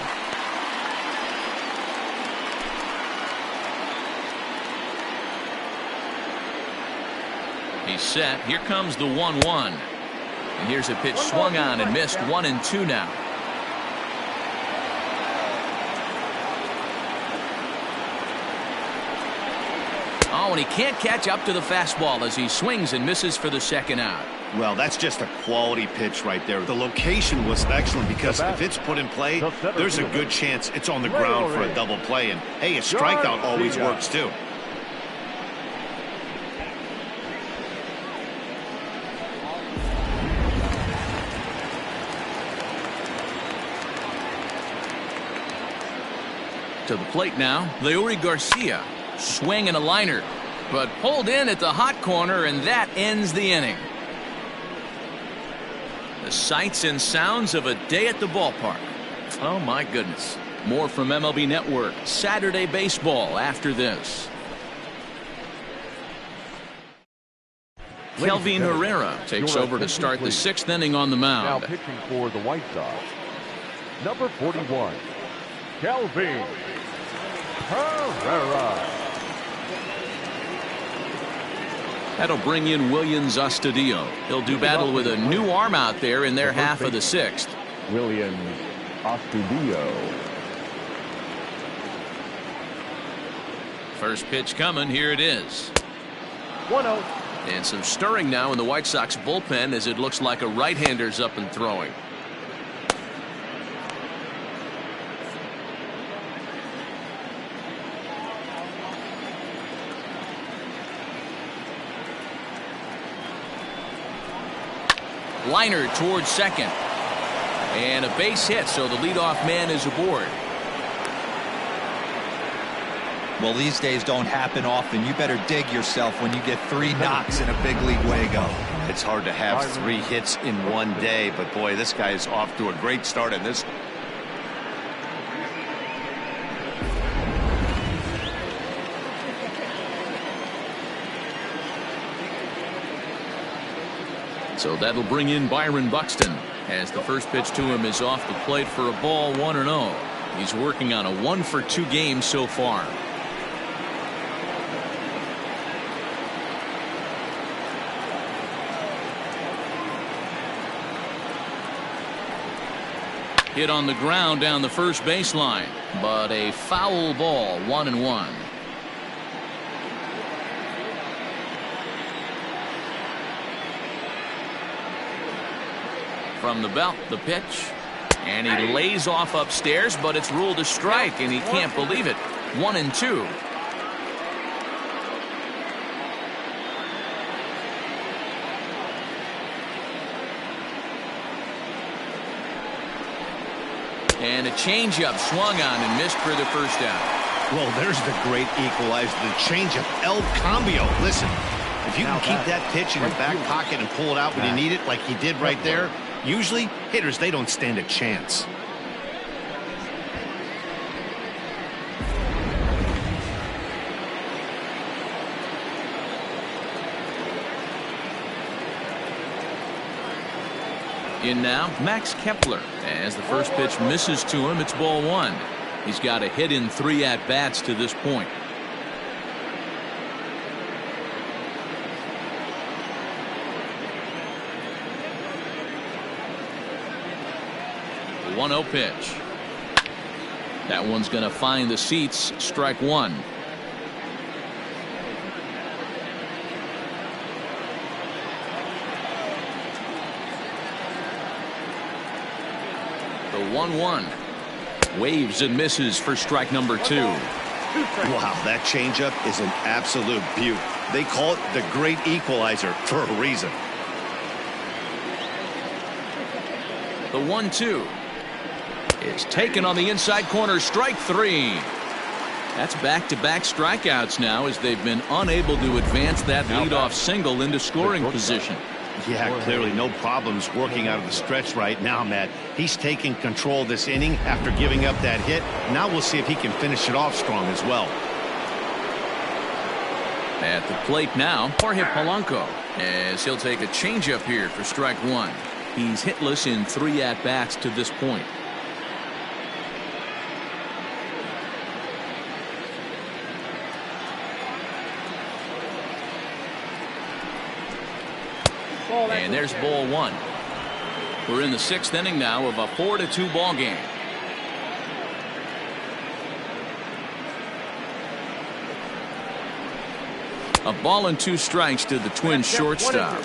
He's set. Here comes the 1-1. And here's a pitch swung on and missed. 1-2 now. Oh, and he can't catch up to the fastball as he swings and misses for the second out. Well, that's just a quality pitch right there. The location was excellent because if it's put in play, there's a good chance it's on the ground for a double play. And, hey, a strikeout always works, too. To the plate now, Leury Garcia. Swing and a liner, but pulled in at the hot corner, and that ends the inning. The sights and sounds of a day at the ballpark. Oh, my goodness. More from MLB Network Saturday Baseball after this. Kelvin Herrera takes over to start the 6th inning on the mound. Now pitching for the White Sox, number 41, Kelvin Herrera. That'll bring in Williams Astudillo. He'll do battle with a new arm out there in their half of the 6th. Williams Astudillo. First pitch coming. Here it is. 1-0. And some stirring now in the White Sox bullpen as it looks like a right-hander's up and throwing. Liner towards second. And a base hit, so the leadoff man is aboard. Well, these days don't happen often. You better dig yourself when you get 3 knocks in a big league Wago. It's hard to have 3 hits in one day, but boy, this guy is off to a great start in this. So that'll bring in Byron Buxton as the first pitch to him is off the plate for a ball. 1-0. He's working on a 1-for-2 game so far. Hit on the ground down the first baseline, but a foul ball. 1-1. From the belt, the pitch, and he lays off upstairs, but it's ruled a strike, and he can't believe it. 1-2. And a changeup swung on and missed for the first out. Well, there's the great equalizer, the changeup, El Cambio. Listen, if you can keep that pitch in your back pocket and pull it out when you need it, like he did right there, usually hitters, they don't stand a chance. In now, Max Kepler. As the first pitch misses to him, it's ball 1. He's got a hit in 3 at-bats to this point. The 1-0 pitch. That one's going to find the seats. Strike 1. The 1-1. Waves and misses for strike number 2. Wow, that changeup is an absolute beaut. They call it the great equalizer for a reason. The 1-2 is taken on the inside corner. Strike 3. That's back-to-back strikeouts now as they've been unable to advance that leadoff single into scoring position. Yeah, clearly no problems working out of the stretch right now, Matt. He's taking control of this inning after giving up that hit. Now we'll see if he can finish it off strong as well. At the plate now, Jorge Polanco, as he'll take a changeup here for strike one. He's hitless in 3 at-bats to this point. And there's ball one. We're in the 6th inning now of a 4-2 ball game. A ball and 2 strikes to the Twins shortstop.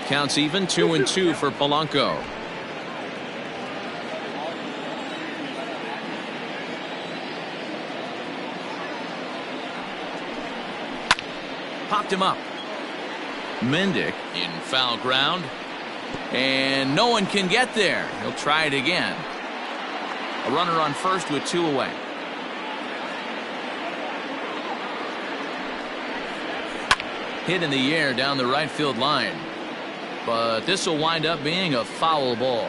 Counts even 2-2 for Polanco. Popped him up. Mendick in foul ground. And no one can get there. He'll try it again. A runner on first with 2 away. Hit in the air down the right field line. But this will wind up being a foul ball.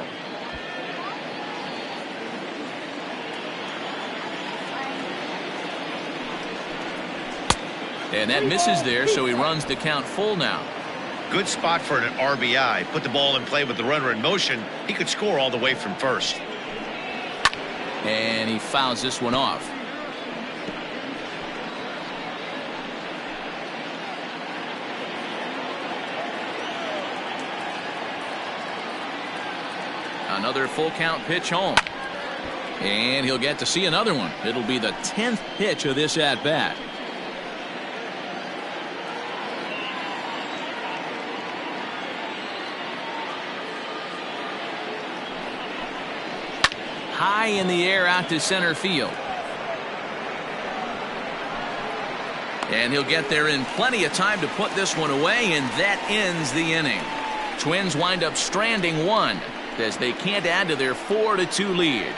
And that misses there, so he runs the count full now. Good spot for an RBI. Put the ball in play with the runner in motion. He could score all the way from first. And he fouls this one off. Another full count pitch home. And he'll get to see another one. It'll be the 10th pitch of this at bat. High in the air out to center field. And he'll get there in plenty of time to put this one away, and that ends the inning. Twins wind up stranding 1 as they can't add to their 4-2 lead.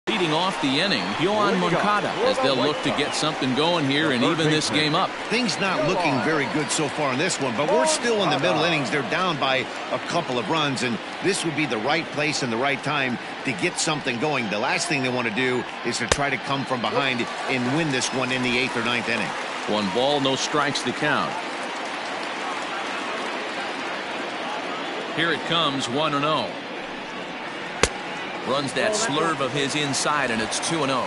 Leading off the inning, Yohan Moncada, as they'll look to get something going here and even this game up. Things not looking very good so far in this one, but we're still in the middle innings. They're down by a couple of runs, and this would be the right place and the right time to get something going. The last thing they want to do is to try to come from behind and win this one in the 8th or 9th inning. 1 ball, no strikes to count. Here it comes, 1-0. Runs that slurve of his inside, and it's 2-0.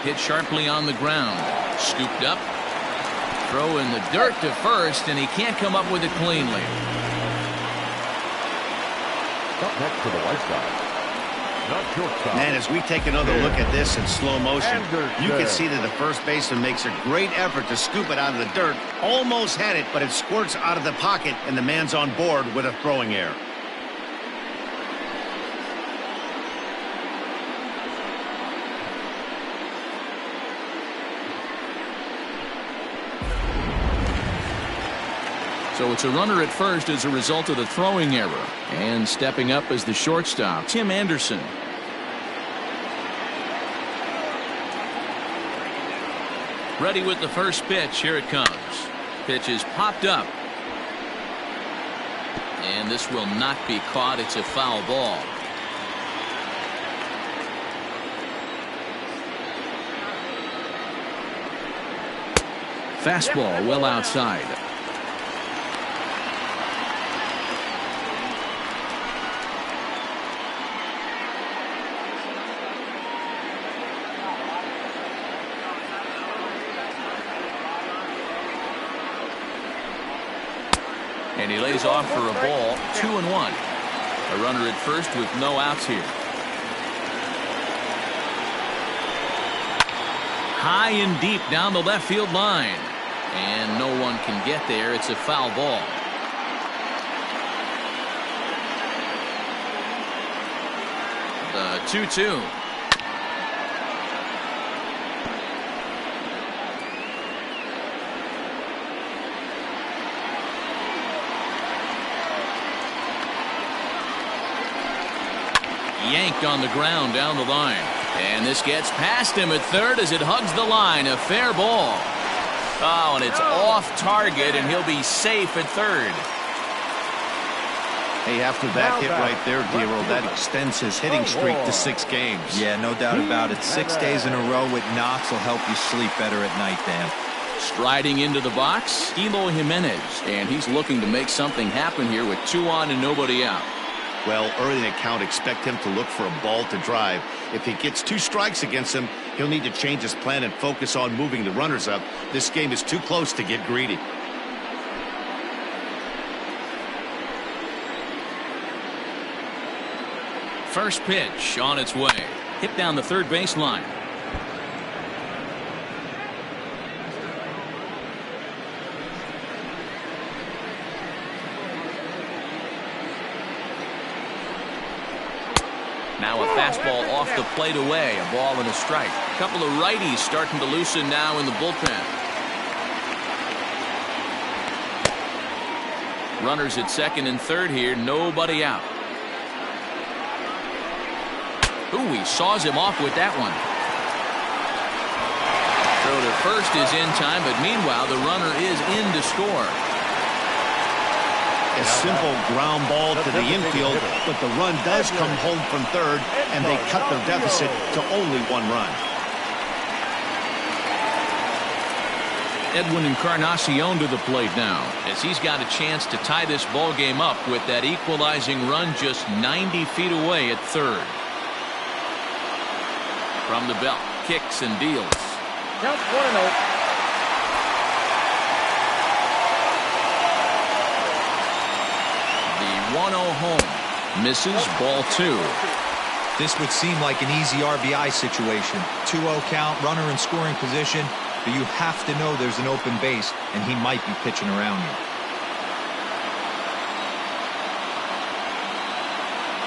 Hit sharply on the ground. Scooped up. Throw in the dirt to first, and he can't come up with it cleanly. Up next to the right side. And as we take another look at this in slow motion, you can see that the first baseman makes a great effort to scoop it out of the dirt. Almost had it, but it squirts out of the pocket, and the man's on board with a throwing error. So it's a runner at first as a result of the throwing error. And stepping up as the shortstop, Tim Anderson. Ready with the first pitch. Here it comes. Pitch is popped up. And this will not be caught. It's a foul ball. Fastball well outside. And he lays off for a ball. 2-1. A runner at first with no outs here. High and deep down the left field line. And no one can get there. It's a foul ball. The 2-2. Yanked on the ground down the line. And this gets past him at third as it hugs the line. A fair ball. Oh, and it's off target, and he'll be safe at third. Hey, after that hit right there, Dero, that extends his hitting streak to 6 games. Yeah, no doubt about it. 6 days in a row with knocks will help you sleep better at night, Dan. Striding into the box, Eloy Jimenez. And he's looking to make something happen here with 2 on and nobody out. Well, early in the count, expect him to look for a ball to drive. If he gets 2 strikes against him, he'll need to change his plan and focus on moving the runners up. This game is too close to get greedy. First pitch on its way. Hit down the third baseline. Now a fastball off the plate away. A ball and a strike. A couple of righties starting to loosen now in the bullpen. Runners at second and third here. Nobody out. Ooh, he saws him off with that one. Throw to first is in time, but meanwhile the runner is in to score. A simple ground ball to the infield, but the run does come home from third, and they cut their deficit to only 1 run. Edwin Encarnacion to the plate now, as he's got a chance to tie this ball game up with that equalizing run just 90 feet away at third. From the belt, kicks and deals. Count 1-0. The 1-0 home. Misses, ball 2. This would seem like an easy RBI situation. 2-0 count, runner in scoring position, but you have to know there's an open base, and he might be pitching around you.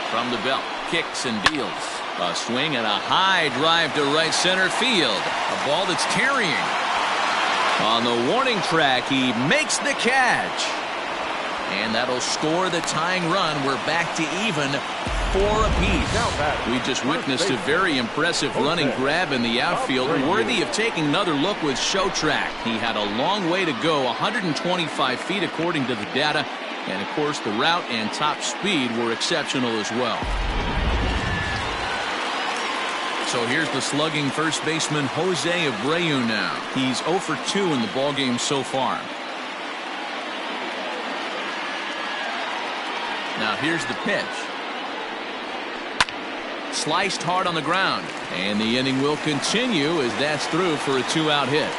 From the belt, kicks and deals. A swing and a high drive to right center field. A ball that's carrying. On the warning track, he makes the catch. And that'll score the tying run. We're back to even 4 apiece. We just witnessed a very impressive running grab in the outfield, worthy of taking another look with Show Track. He had a long way to go, 125 feet according to the data. And of course the route and top speed were exceptional as well. So here's the slugging first baseman Jose Abreu now. He's 0 for 2 in the ballgame so far. Now here's the pitch. Sliced hard on the ground. And the inning will continue as that's through for a 2-out hit.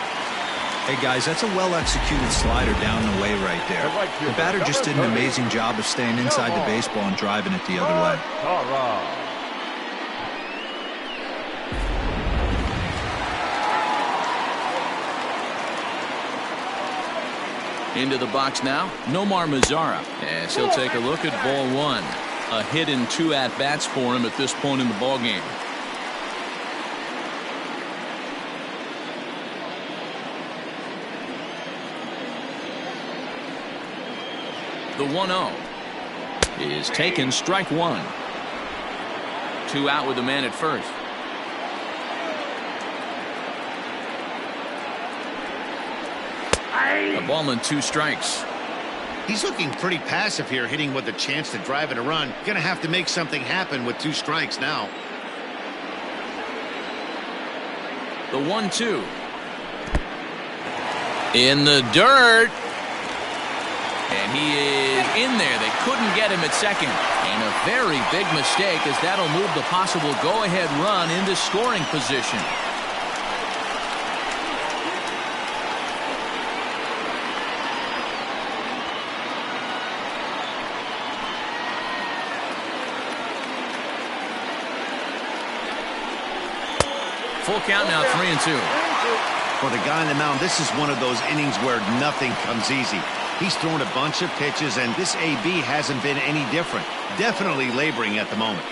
Hey guys, that's a well-executed slider down the way right there. The batter just did an amazing job of staying inside the baseball and driving it the other way. Into the box now, Nomar Mazara, as he'll take a look at ball 1. A hit in 2 at-bats for him at this point in the ballgame. The 1-0 is taken, strike 1. 2 out with the man at first. A ball and 2 strikes. He's looking pretty passive here, hitting with a chance to drive in a run. Gonna have to make something happen with 2 strikes now. The 1-2. In the dirt. And he is in there. They couldn't get him at second. And a very big mistake, as that'll move the possible go-ahead run into scoring position. Full count now, 3-2. For the guy on the mound, this is one of those innings where nothing comes easy. He's thrown a bunch of pitches, and this AB hasn't been any different. Definitely laboring at the moment.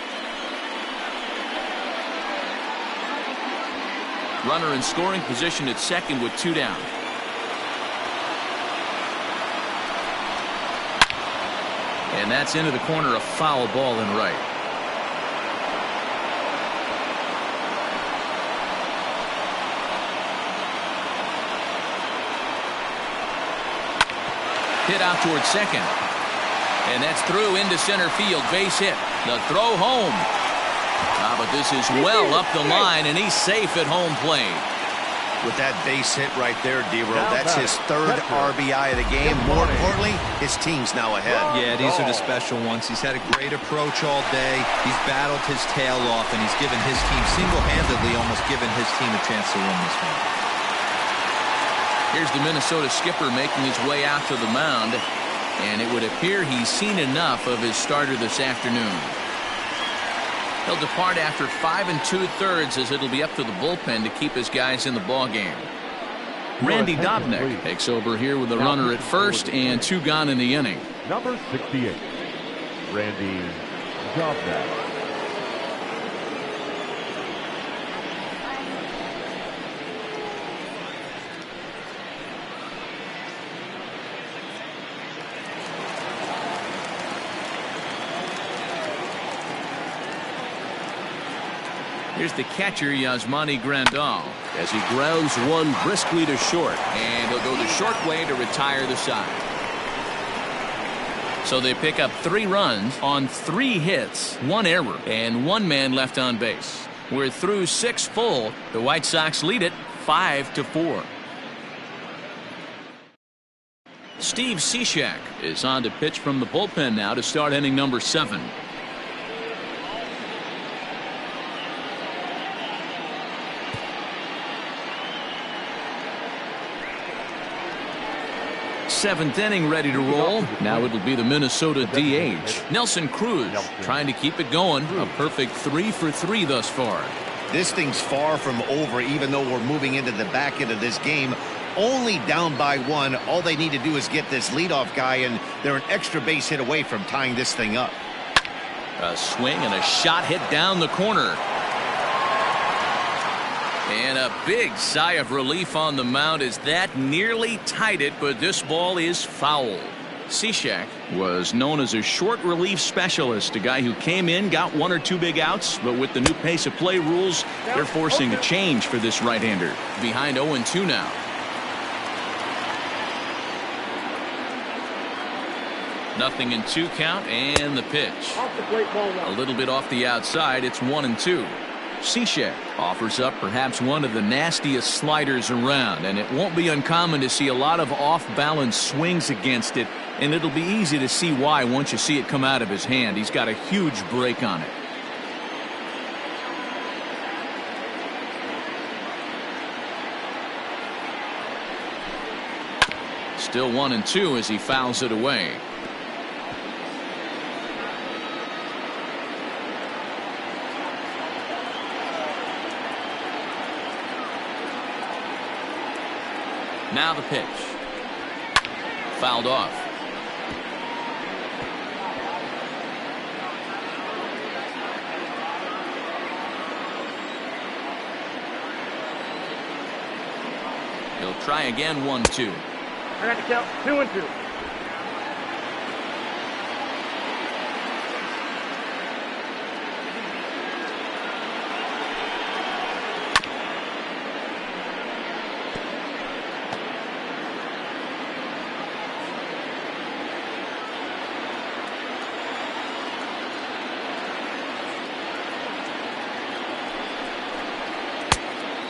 Runner in scoring position at second with 2 down. And that's into the corner, a foul ball in right. Hit out towards second. And that's through into center field. Base hit. The throw home. But this is well up the line, and he's safe at home plate. With that base hit right there, D-Roll, that's his 3rd RBI of the game. More importantly, his team's now ahead. Yeah, these are the special ones. He's had a great approach all day. He's battled his tail off, and he's given his team single-handedly, almost given his team a chance to win this one. Here's the Minnesota skipper making his way out to the mound, and it would appear he's seen enough of his starter this afternoon. He'll depart after 5 2/3 as it'll be up to the bullpen to keep his guys in the ballgame. Randy Dobnak takes over here with a runner at first and 2 gone in the inning. Number 68, Randy Dobnak. Here's the catcher, Yasmani Grandal, as he grounds one briskly to short. And he'll go the short way to retire the side. So they pick up 3 runs on 3 hits, 1 error, and 1 man left on base. We're through 6 full. The White Sox lead it 5-4. Steve Cishek is on to pitch from the bullpen now to start inning number 7. Seventh inning ready to roll. Now it'll be the Minnesota DH. Nelson Cruz trying to keep it going. A perfect 3 for 3 thus far. This thing's far from over, even though we're moving into the back end of this game. Only down by 1. All they need to do is get this leadoff guy, and they're an extra base hit away from tying this thing up. A swing and a shot hit down the corner. And a big sigh of relief on the mound as that nearly tied it, but this ball is foul. Cishek was known as a short relief specialist, a guy who came in, got 1 or 2 big outs, but with the new pace of play rules, they're forcing a change for this right-hander. Behind 0-2 now. Nothing in 2 count, and the pitch. A little bit off the outside. It's 1-2. Cishek offers up perhaps one of the nastiest sliders around, and it won't be uncommon to see a lot of off-balance swings against it, and it'll be easy to see why once you see it come out of his hand. He's got a huge break on it. Still 1-2 as he fouls it away. Now the pitch. Fouled off. He'll try again. 1-2. I got to count 2-2.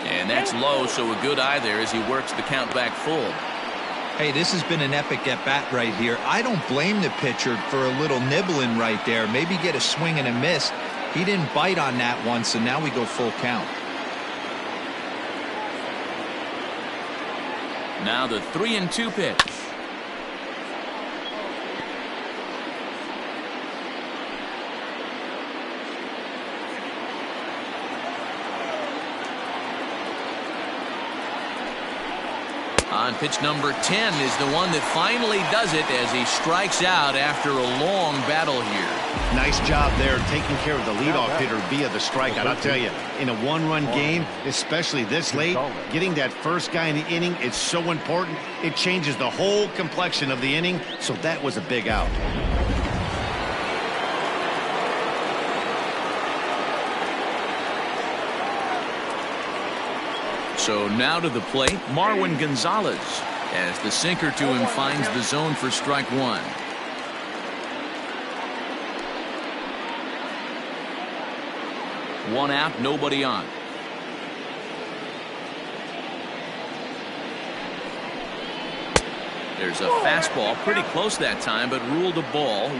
And that's low, so a good eye there as he works the count back full. Hey, this has been an epic at-bat right here. I don't blame the pitcher for a little nibbling right there. Maybe get a swing and a miss. He didn't bite on that one, so now we go full count. Now the 3-2 pitch. On pitch number 10 is the one that finally does it as he strikes out after a long battle here. Nice job there taking care of the leadoff hitter via the strikeout. I'll tell you, in a one-run game, especially this late, getting that first guy in the inning is so important. It changes the whole complexion of the inning, so that was a big out. So now to the plate, Marwin Gonzalez, as the sinker to him finds the zone for strike one. One out, nobody on. There's a fastball, pretty close that time, but ruled a ball.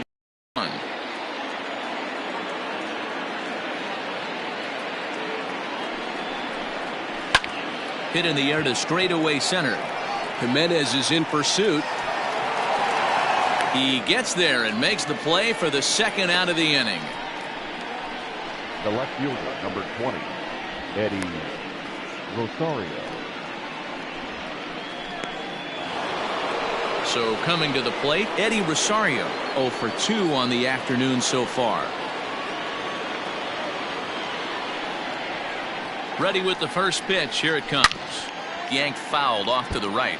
One. Hit in the air to straightaway center. Jimenez is in pursuit. He gets there and makes the play for the second out of the inning. The left fielder, number 20, Eddie Rosario. So coming to the plate, Eddie Rosario, 0 for 2 on the afternoon so far. Ready with the first pitch. Here it comes. Yanked fouled off to the right.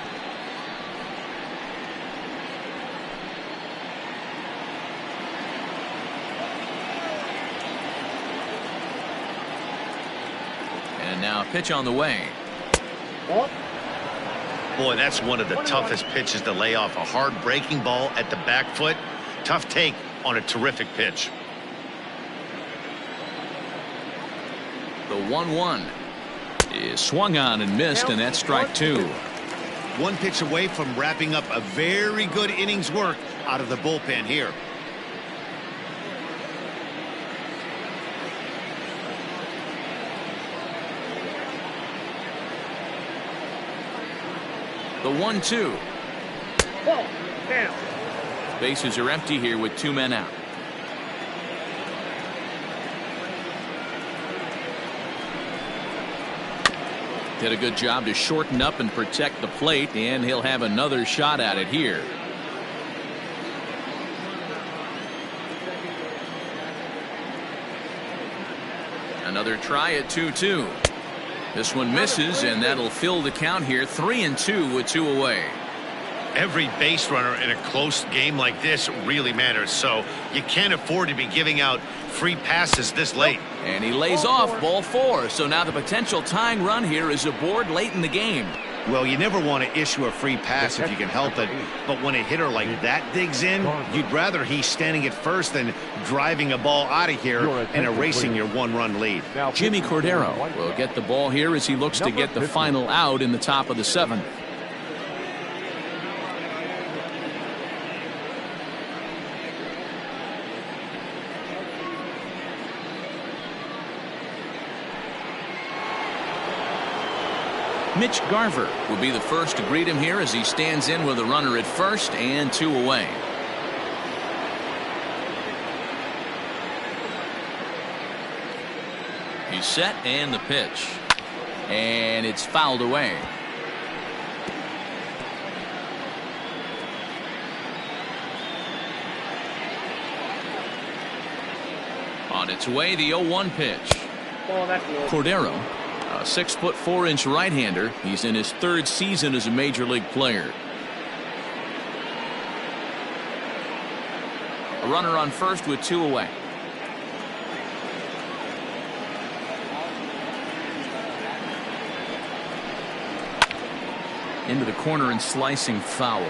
And now a pitch on the way. Boy, that's one of the toughest pitches to lay off. A hard breaking ball at the back foot. Tough take on a terrific pitch. The 1-1 is swung on and missed, and that's strike two. One pitch away from wrapping up a very good innings work out of the bullpen here. The 1-2. Bases are empty here with 2 men out. Did a good job to shorten up and protect the plate, and he'll have another shot at it here. Another try at 2-2. This one misses, and that'll fill the count here. 3-2 with 2 away. Every base runner in a close game like this really matters, so you can't afford to be giving out free passes this late. And he lays off ball 4, so now the potential tying run here is aboard late in the game. Well, you never want to issue a free pass if you can help it, but when a hitter like that digs in, you'd rather he's standing at first than driving a ball out of here and erasing your 1-run lead. Jimmy Cordero will get the ball here as he looks to get the final out in the top of the 7th. Mitch Garver will be the first to greet him here as he stands in with a runner at first and 2 away. He's set, and the pitch. And it's fouled away. On its way, the 0-1 pitch. Cordero, a 6'4" right-hander. He's in his 3rd season as a major league player. A runner on first with 2 away. Into the corner and slicing foul.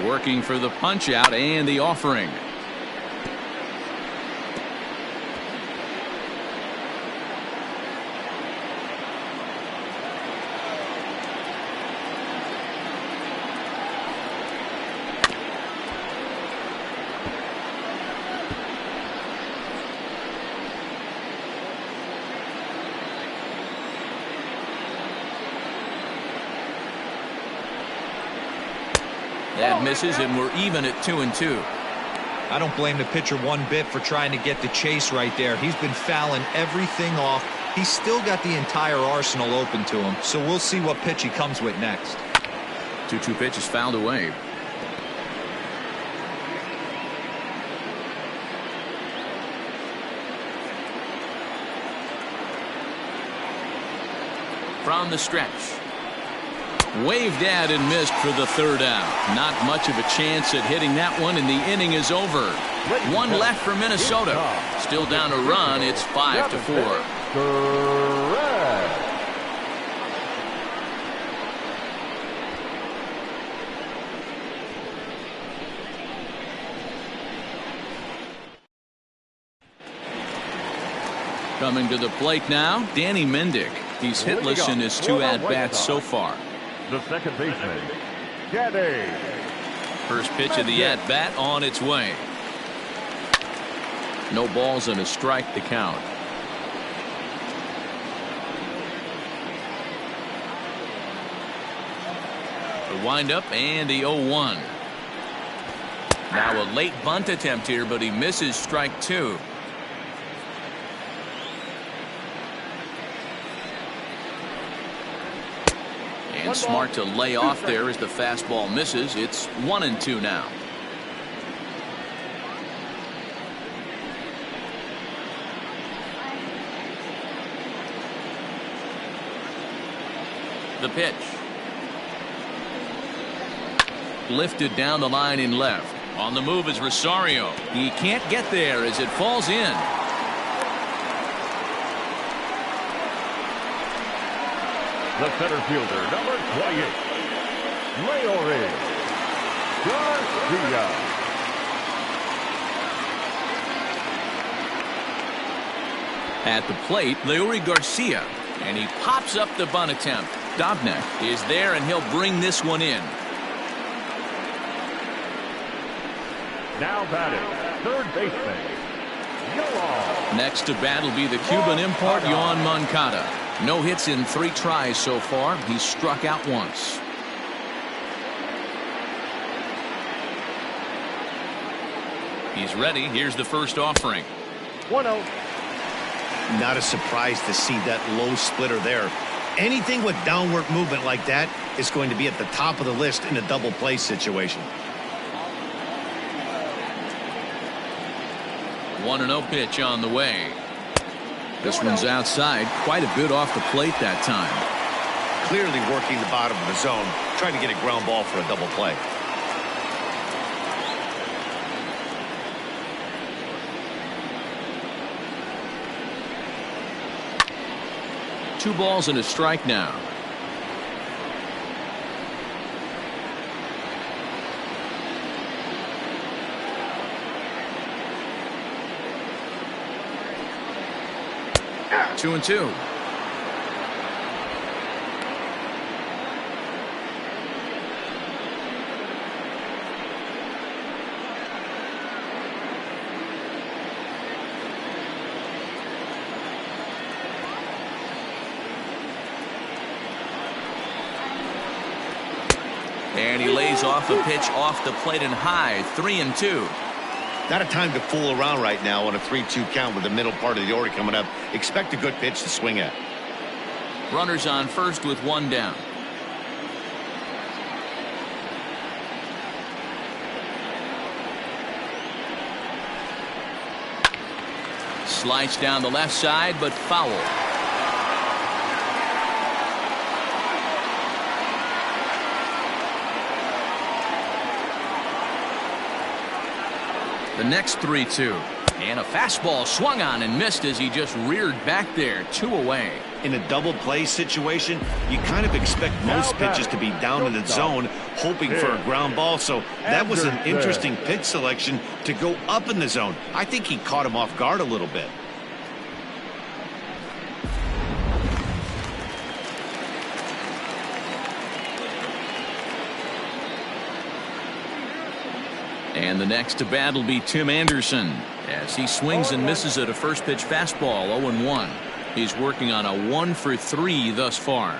Working for the punch out and the offering. That misses, and we're even at 2-2. I don't blame the pitcher one bit for trying to get the chase right there. He's been fouling everything off He's still got the entire arsenal open to him, so we'll see what pitch he comes with next. 2-2 pitch is fouled away. From the stretch. Waved at and missed for the third out. Not much of a chance at hitting that one, and the inning is over. One left for Minnesota. Still down a run. It's 5-4. Coming to the plate now, Danny Mendick. He's hitless in his 2 at-bats so far. The second baseman, Gaddy. First pitch of the at-bat on its way. No balls and a strike to count. The windup and the 0-1. Now a late bunt attempt here, but he misses strike 2. And smart to lay off there as the fastball misses. It's 1-2 now. The pitch. Lifted down the line in left. On the move is Rosario. He can't get there as it falls in. The center fielder, number 28, Leori Garcia. At the plate, Leori Garcia, and he pops up the bunt attempt. Dobnak is there, and he'll bring this one in. Now batting, third baseman, Yoan. Next to bat will be the Cuban import, Yoan Moncada. No hits in 3 tries so far. He's struck out once. He's ready. Here's the first offering. 1-0. Not a surprise to see that low splitter there. Anything with downward movement like that is going to be at the top of the list in a double play situation. 1-0 pitch on the way. This one's outside, quite a bit off the plate that time. Clearly working the bottom of the zone, trying to get a ground ball for a double play. Two balls and a strike now. Two and two. And he lays off a pitch off the plate and high. 3-2. Not a time to fool around right now on a 3-2 count with the middle part of the order coming up. Expect a good pitch to swing at. Runners on first with one down. Slides down the left side, but foul. The next 3-2. And a fastball swung on and missed as he just reared back there. 2 away. In a double play situation, you kind of expect most pitches to be down in the zone, hoping for a ground ball. So that was an interesting pitch selection to go up in the zone. I think he caught him off guard a little bit. And the next to bat will be Tim Anderson as he swings and misses at a first pitch fastball. 0-1. He's working on a 1-for-3 thus far.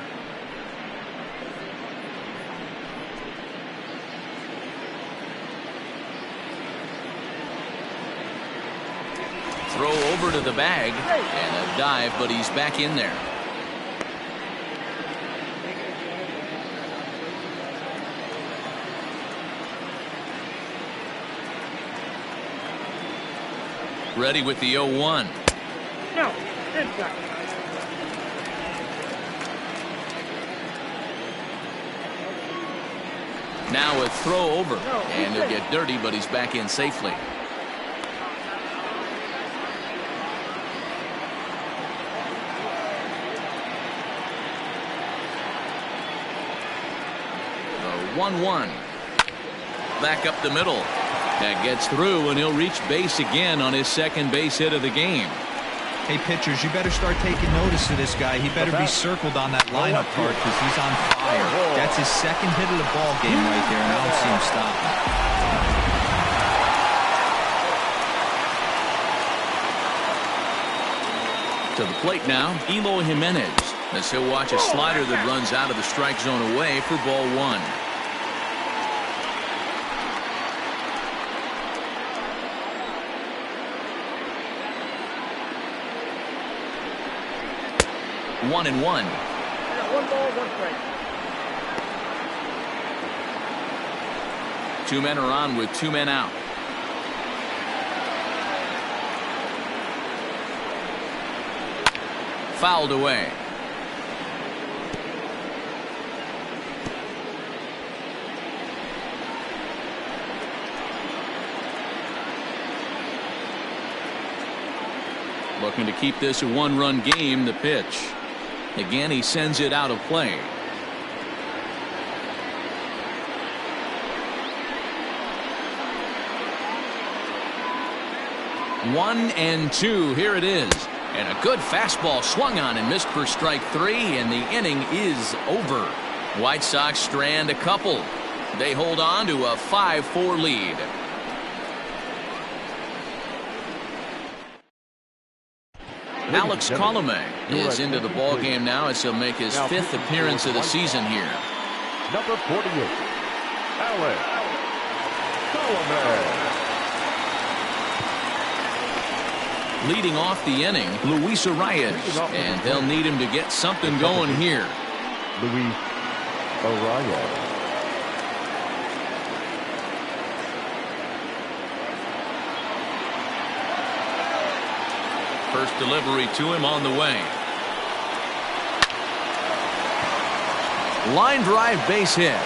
Throw over over to the bag, and a dive, but he's back in there. Ready with the 0-1. No, inside. Now a throw over, and he'll get dirty, but he's back in safely. The 1-1. Back up the middle. That gets through, and he'll reach base again on his second base hit of the game. Hey, pitchers, you better start taking notice of this guy. He better be circled on that lineup card because he's on fire. That's his second hit of the ball game right there, and I don't see him stopping. To the plate now, Eloy Jimenez, as he'll watch a slider that runs out of the strike zone away for ball 1. One and one. I got 1 ball, 1 strike. 2 men are on with 2 men out. Fouled away. Looking to keep this a 1-run game. The pitch. Again, he sends it out of play. One and two. Here it is. And a good fastball swung on and missed for strike 3, and the inning is over. White Sox strand a couple. They hold on to a 5-4 lead. Alex Colomé is into the ball game now as he'll make his 5th appearance of the season here. Number 48, Alex Colomé. Leading off the inning, Luis Arias, and they'll need him to get something going here. Luis Arias. First delivery to him on the way. Line drive base hit.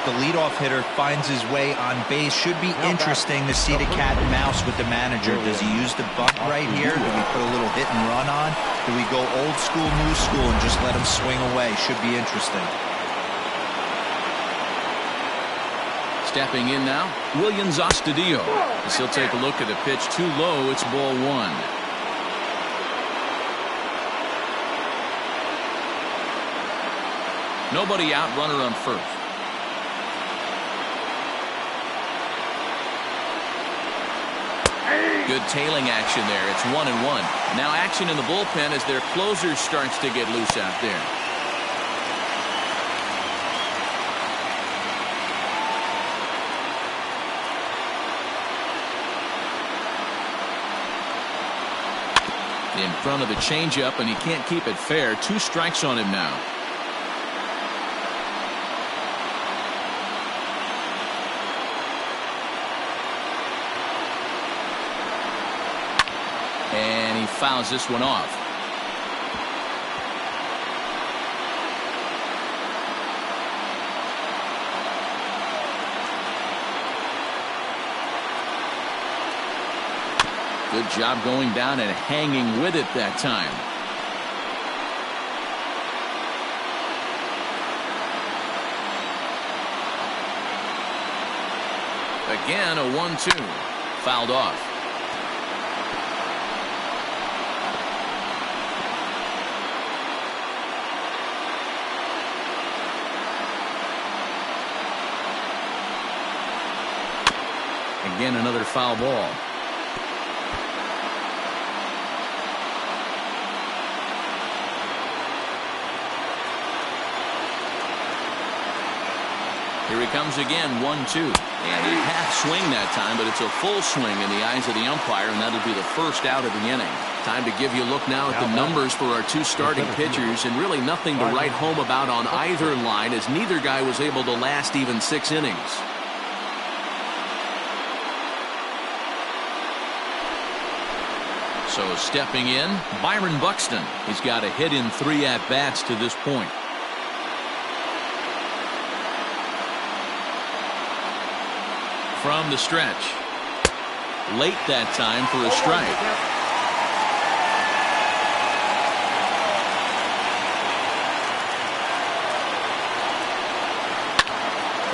The leadoff hitter finds his way on base. Should be interesting to see the cat and mouse with the manager. Does he use the bunt right here? Do we put a little hit and run on? Do we go old school, new school, and just let him swing away? Should be interesting. Stepping in now, Williams Astudillo. As he'll take a look at the pitch too low. It's ball 1. Nobody out, runner on first. Good tailing action there. It's 1-1. Now action in the bullpen as their closer starts to get loose out there. In front of the changeup, and he can't keep it fair. 2 strikes on him now. And he fouls this one off. Good job going down and hanging with it that time. Again, a 1-2. Fouled off. Again, another foul ball. Here he comes again, 1-2. And a half swing that time, but it's a full swing in the eyes of the umpire, and that'll be the first out of the inning. Time to give you a look now at the numbers for our two starting pitchers, and really nothing to write home about on either line, as neither guy was able to last even 6 innings. So stepping in, Byron Buxton. He's got a hit in 3 at-bats to this point. From the stretch. Late that time for a strike.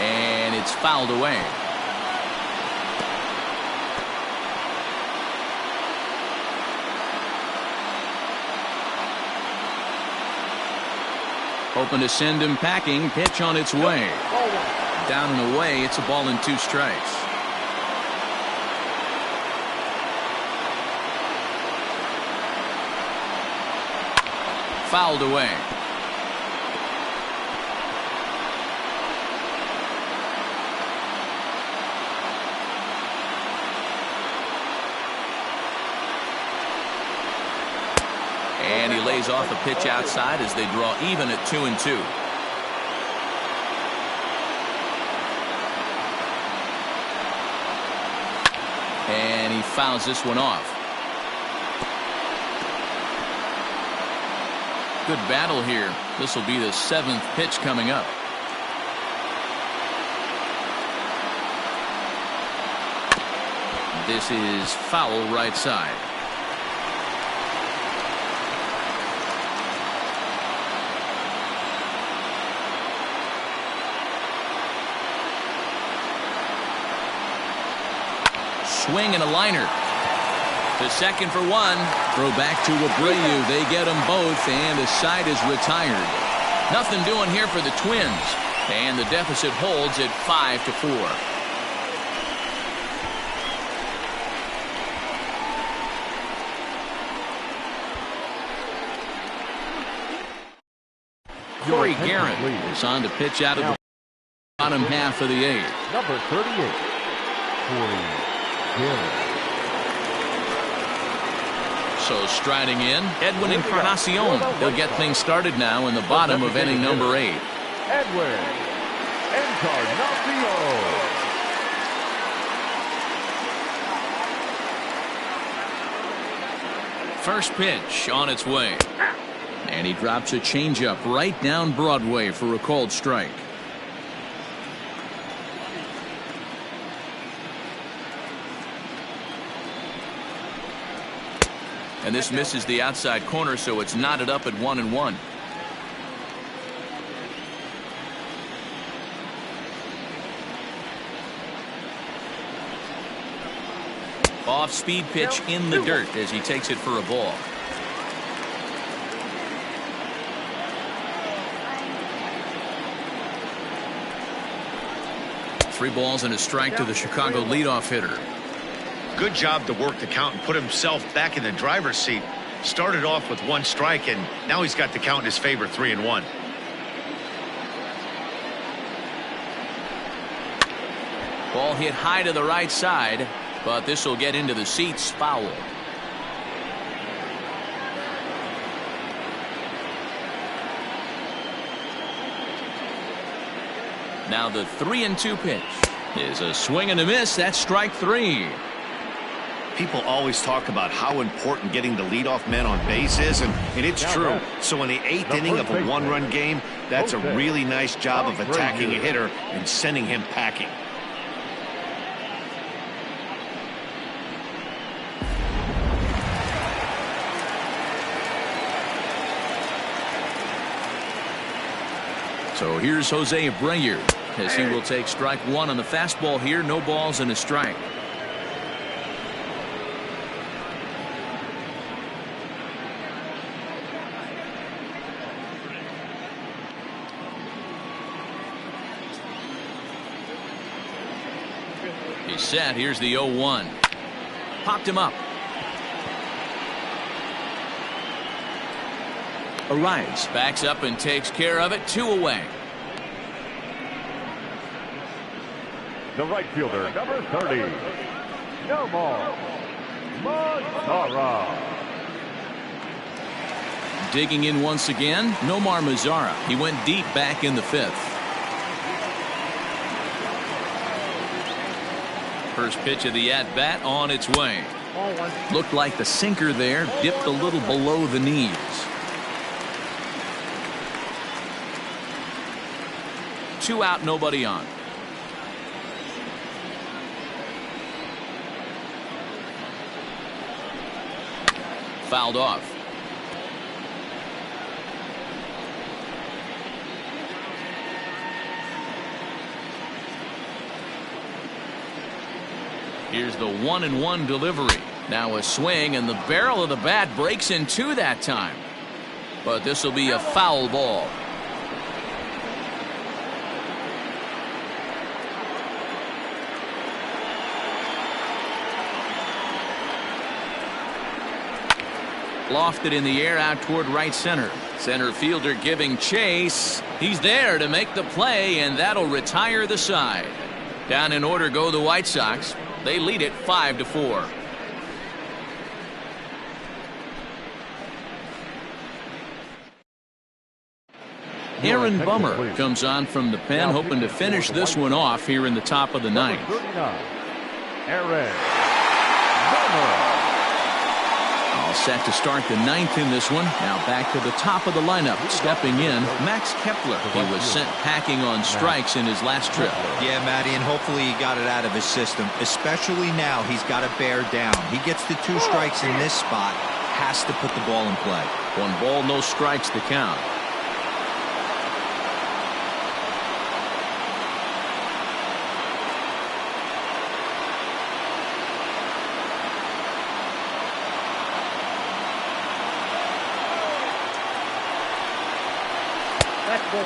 And it's fouled away. Hoping to send him packing. Pitch on its way. Down and away. It's a ball and 2 strikes. Fouled away. And he lays off a pitch outside as they draw even at 2-2. And he fouls this one off. Good battle here. This will be the 7th pitch coming up. This is foul right side. Swing and a liner. To second for 1. Throw back to Abreu. They get them both, and the side is retired. Nothing doing here for the Twins, and the deficit holds at 5-4. Corey Garrett is on to pitch out of the bottom half of the 8th. Number 38, Corey Garrett. So striding in, Edwin Encarnacion. He'll get things started now in the bottom of inning number 8. Edwin Encarnacion. First pitch on its way. And he drops a changeup right down Broadway for a called strike. And this misses the outside corner, so it's knotted up at 1-1. Off-speed pitch in the dirt as he takes it for a ball. Three balls and a strike to the Chicago leadoff hitter. Good job to work the count and put himself back in the driver's seat. Started off with 1 strike, and now he's got the count in his favor, 3-1. Ball hit high to the right side, but this will get into the seats. Foul. Now the 3-2 pitch is a swing and a miss. That's strike 3. People always talk about how important getting the leadoff man on base is, and it's true. So in the 8th inning of a 1-run game, that's a really nice job of attacking a hitter and sending him packing. So here's Jose Abreu as he will take strike 1 on the fastball here. No balls and a strike. He's set. Here's the 0-1. Popped him up. Arias backs up and takes care of it. 2 away. The right fielder, number 30, Nomar Mazara. Digging in once again, Nomar Mazara. He went deep back in the 5th. First pitch of the at-bat on its way. Looked like the sinker there dipped a little below the knees. Two out, nobody on. Fouled off. Here's the 1-1 delivery. Now a swing, and the barrel of the bat breaks in two that time. But this will be a foul ball. Lofted in the air out toward right center. Center fielder giving chase. He's there to make the play, and that'll retire the side. Down in order go the White Sox. They lead it 5-4. Aaron Bummer comes on from the pen, hoping to finish this one off here in the top of the 9th. Aaron Bummer. All set to start the 9th in this one. Now back to the top of the lineup. Stepping in, Max Kepler. He was sent packing on strikes in his last trip. Yeah, Matty, and hopefully he got it out of his system. Especially now, he's got to bear down. He gets the 2 strikes in this spot. Has to put the ball in play. 1 ball, no strikes to count.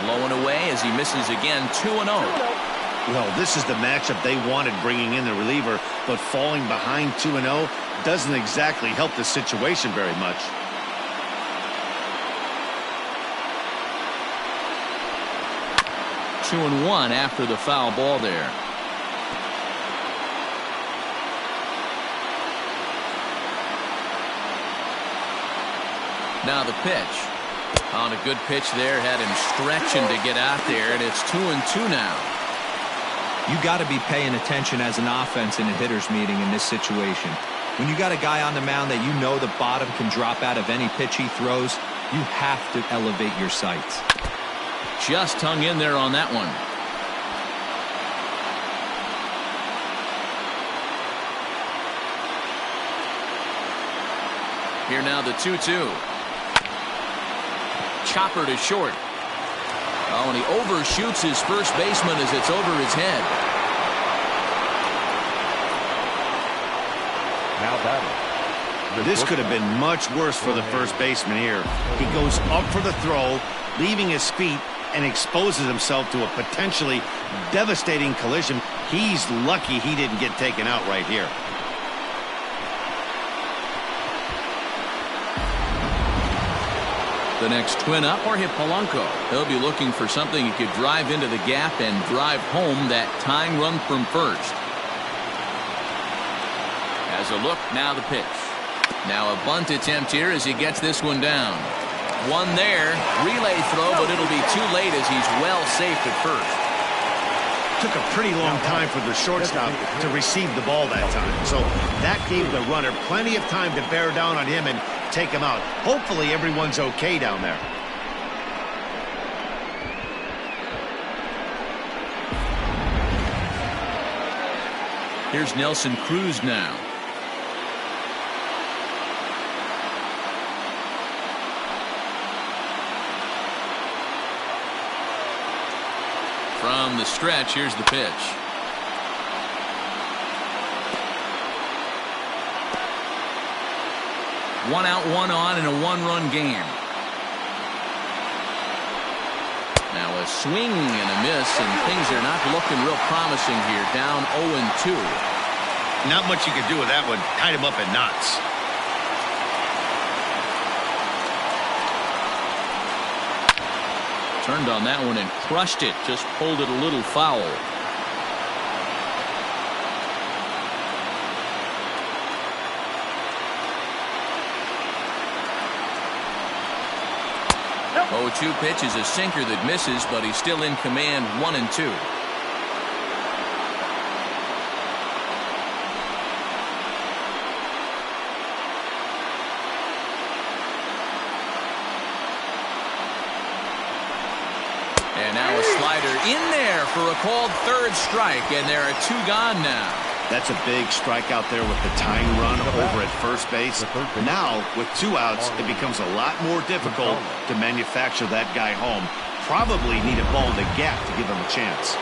Low and away as he misses again. 2-0. Well, this is the matchup they wanted, bringing in the reliever, but falling behind 2-0 doesn't exactly help the situation very much. Two and one after the foul ball there. Now the pitch. On a good pitch there, had him stretching to get out there, and it's 2-2 now. You got to be paying attention as an offense in a hitter's meeting in this situation. When you got a guy on the mound that you know the bottom can drop out of any pitch he throws, you have to elevate your sights. Just hung in there on that one. Here now the 2-2. Chopper to short. Oh, and he overshoots his first baseman as it's over his head. Now batting. This could have been much worse for the first baseman here. He goes up for the throw, leaving his feet, and exposes himself to a potentially devastating collision. He's lucky he didn't get taken out right here. The next twin up or hit Polanco. He'll be looking for something he could drive into the gap and drive home that tying run from first. As a look, now the pitch. Now a bunt attempt here as he gets this one down. One there, relay throw, but it'll be too late as he's well safe at first. Took a pretty long time for the shortstop to receive the ball that time. So that gave the runner plenty of time to bear down on him and take him out. Hopefully everyone's okay down there. Here's Nelson Cruz now. From the stretch, here's the pitch. One out, one on in a one-run game. Now a swing and a miss, and things are not looking real promising here. Down 0-2. Not much you could do with that one. Tied him up in knots. Turned on that one and crushed it. Just pulled it a little foul. 0-2 pitch is a sinker that misses, but he's still in command, 1-2. And now a slider in there for a called third strike, and there are 2 gone now. That's a big strike out there with the tying run over at first base. Now, with 2 outs, it becomes a lot more difficult to manufacture that guy home. Probably need a ball in the gap to give him a chance.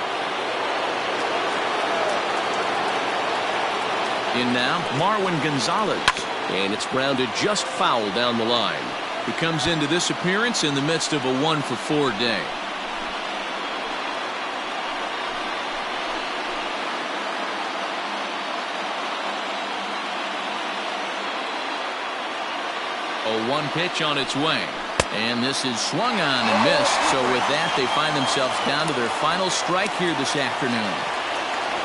In now, Marwin Gonzalez. And it's grounded just foul down the line. He comes into this appearance in the midst of a 1-for-4 day. A 1 pitch on its way. And this is swung on and missed. So with that, they find themselves down to their final strike here this afternoon.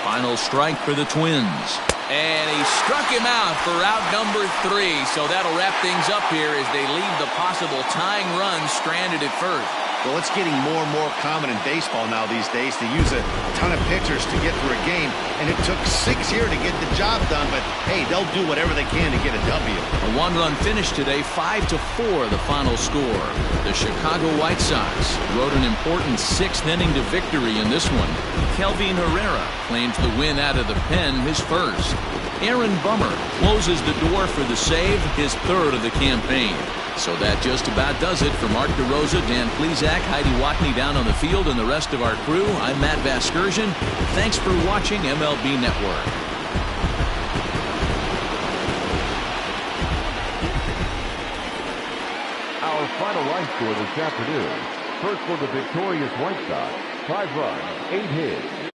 Final strike for the Twins. And he struck him out for out number 3. So that'll wrap things up here as they leave the possible tying run stranded at first. Well, it's getting more and more common in baseball now these days to use a ton of pitchers to get through a game. And it took 6 here to get the job done. But, hey, they'll do whatever they can to get a W. A 1-run finish today, 5-4 the final score. The Chicago White Sox rode an important 6th inning to victory in this one. Kelvin Herrera claims the win out of the pen, his first. Aaron Bummer closes the door for the save, his 3rd of the campaign. So that just about does it. For Mark DeRosa, Dan Plesac, Heidi Watney down on the field, and the rest of our crew, I'm Matt Vasgersian. Thanks for watching MLB Network. Our final line score this afternoon. First for the victorious White Sox, 5 runs, 8 hits.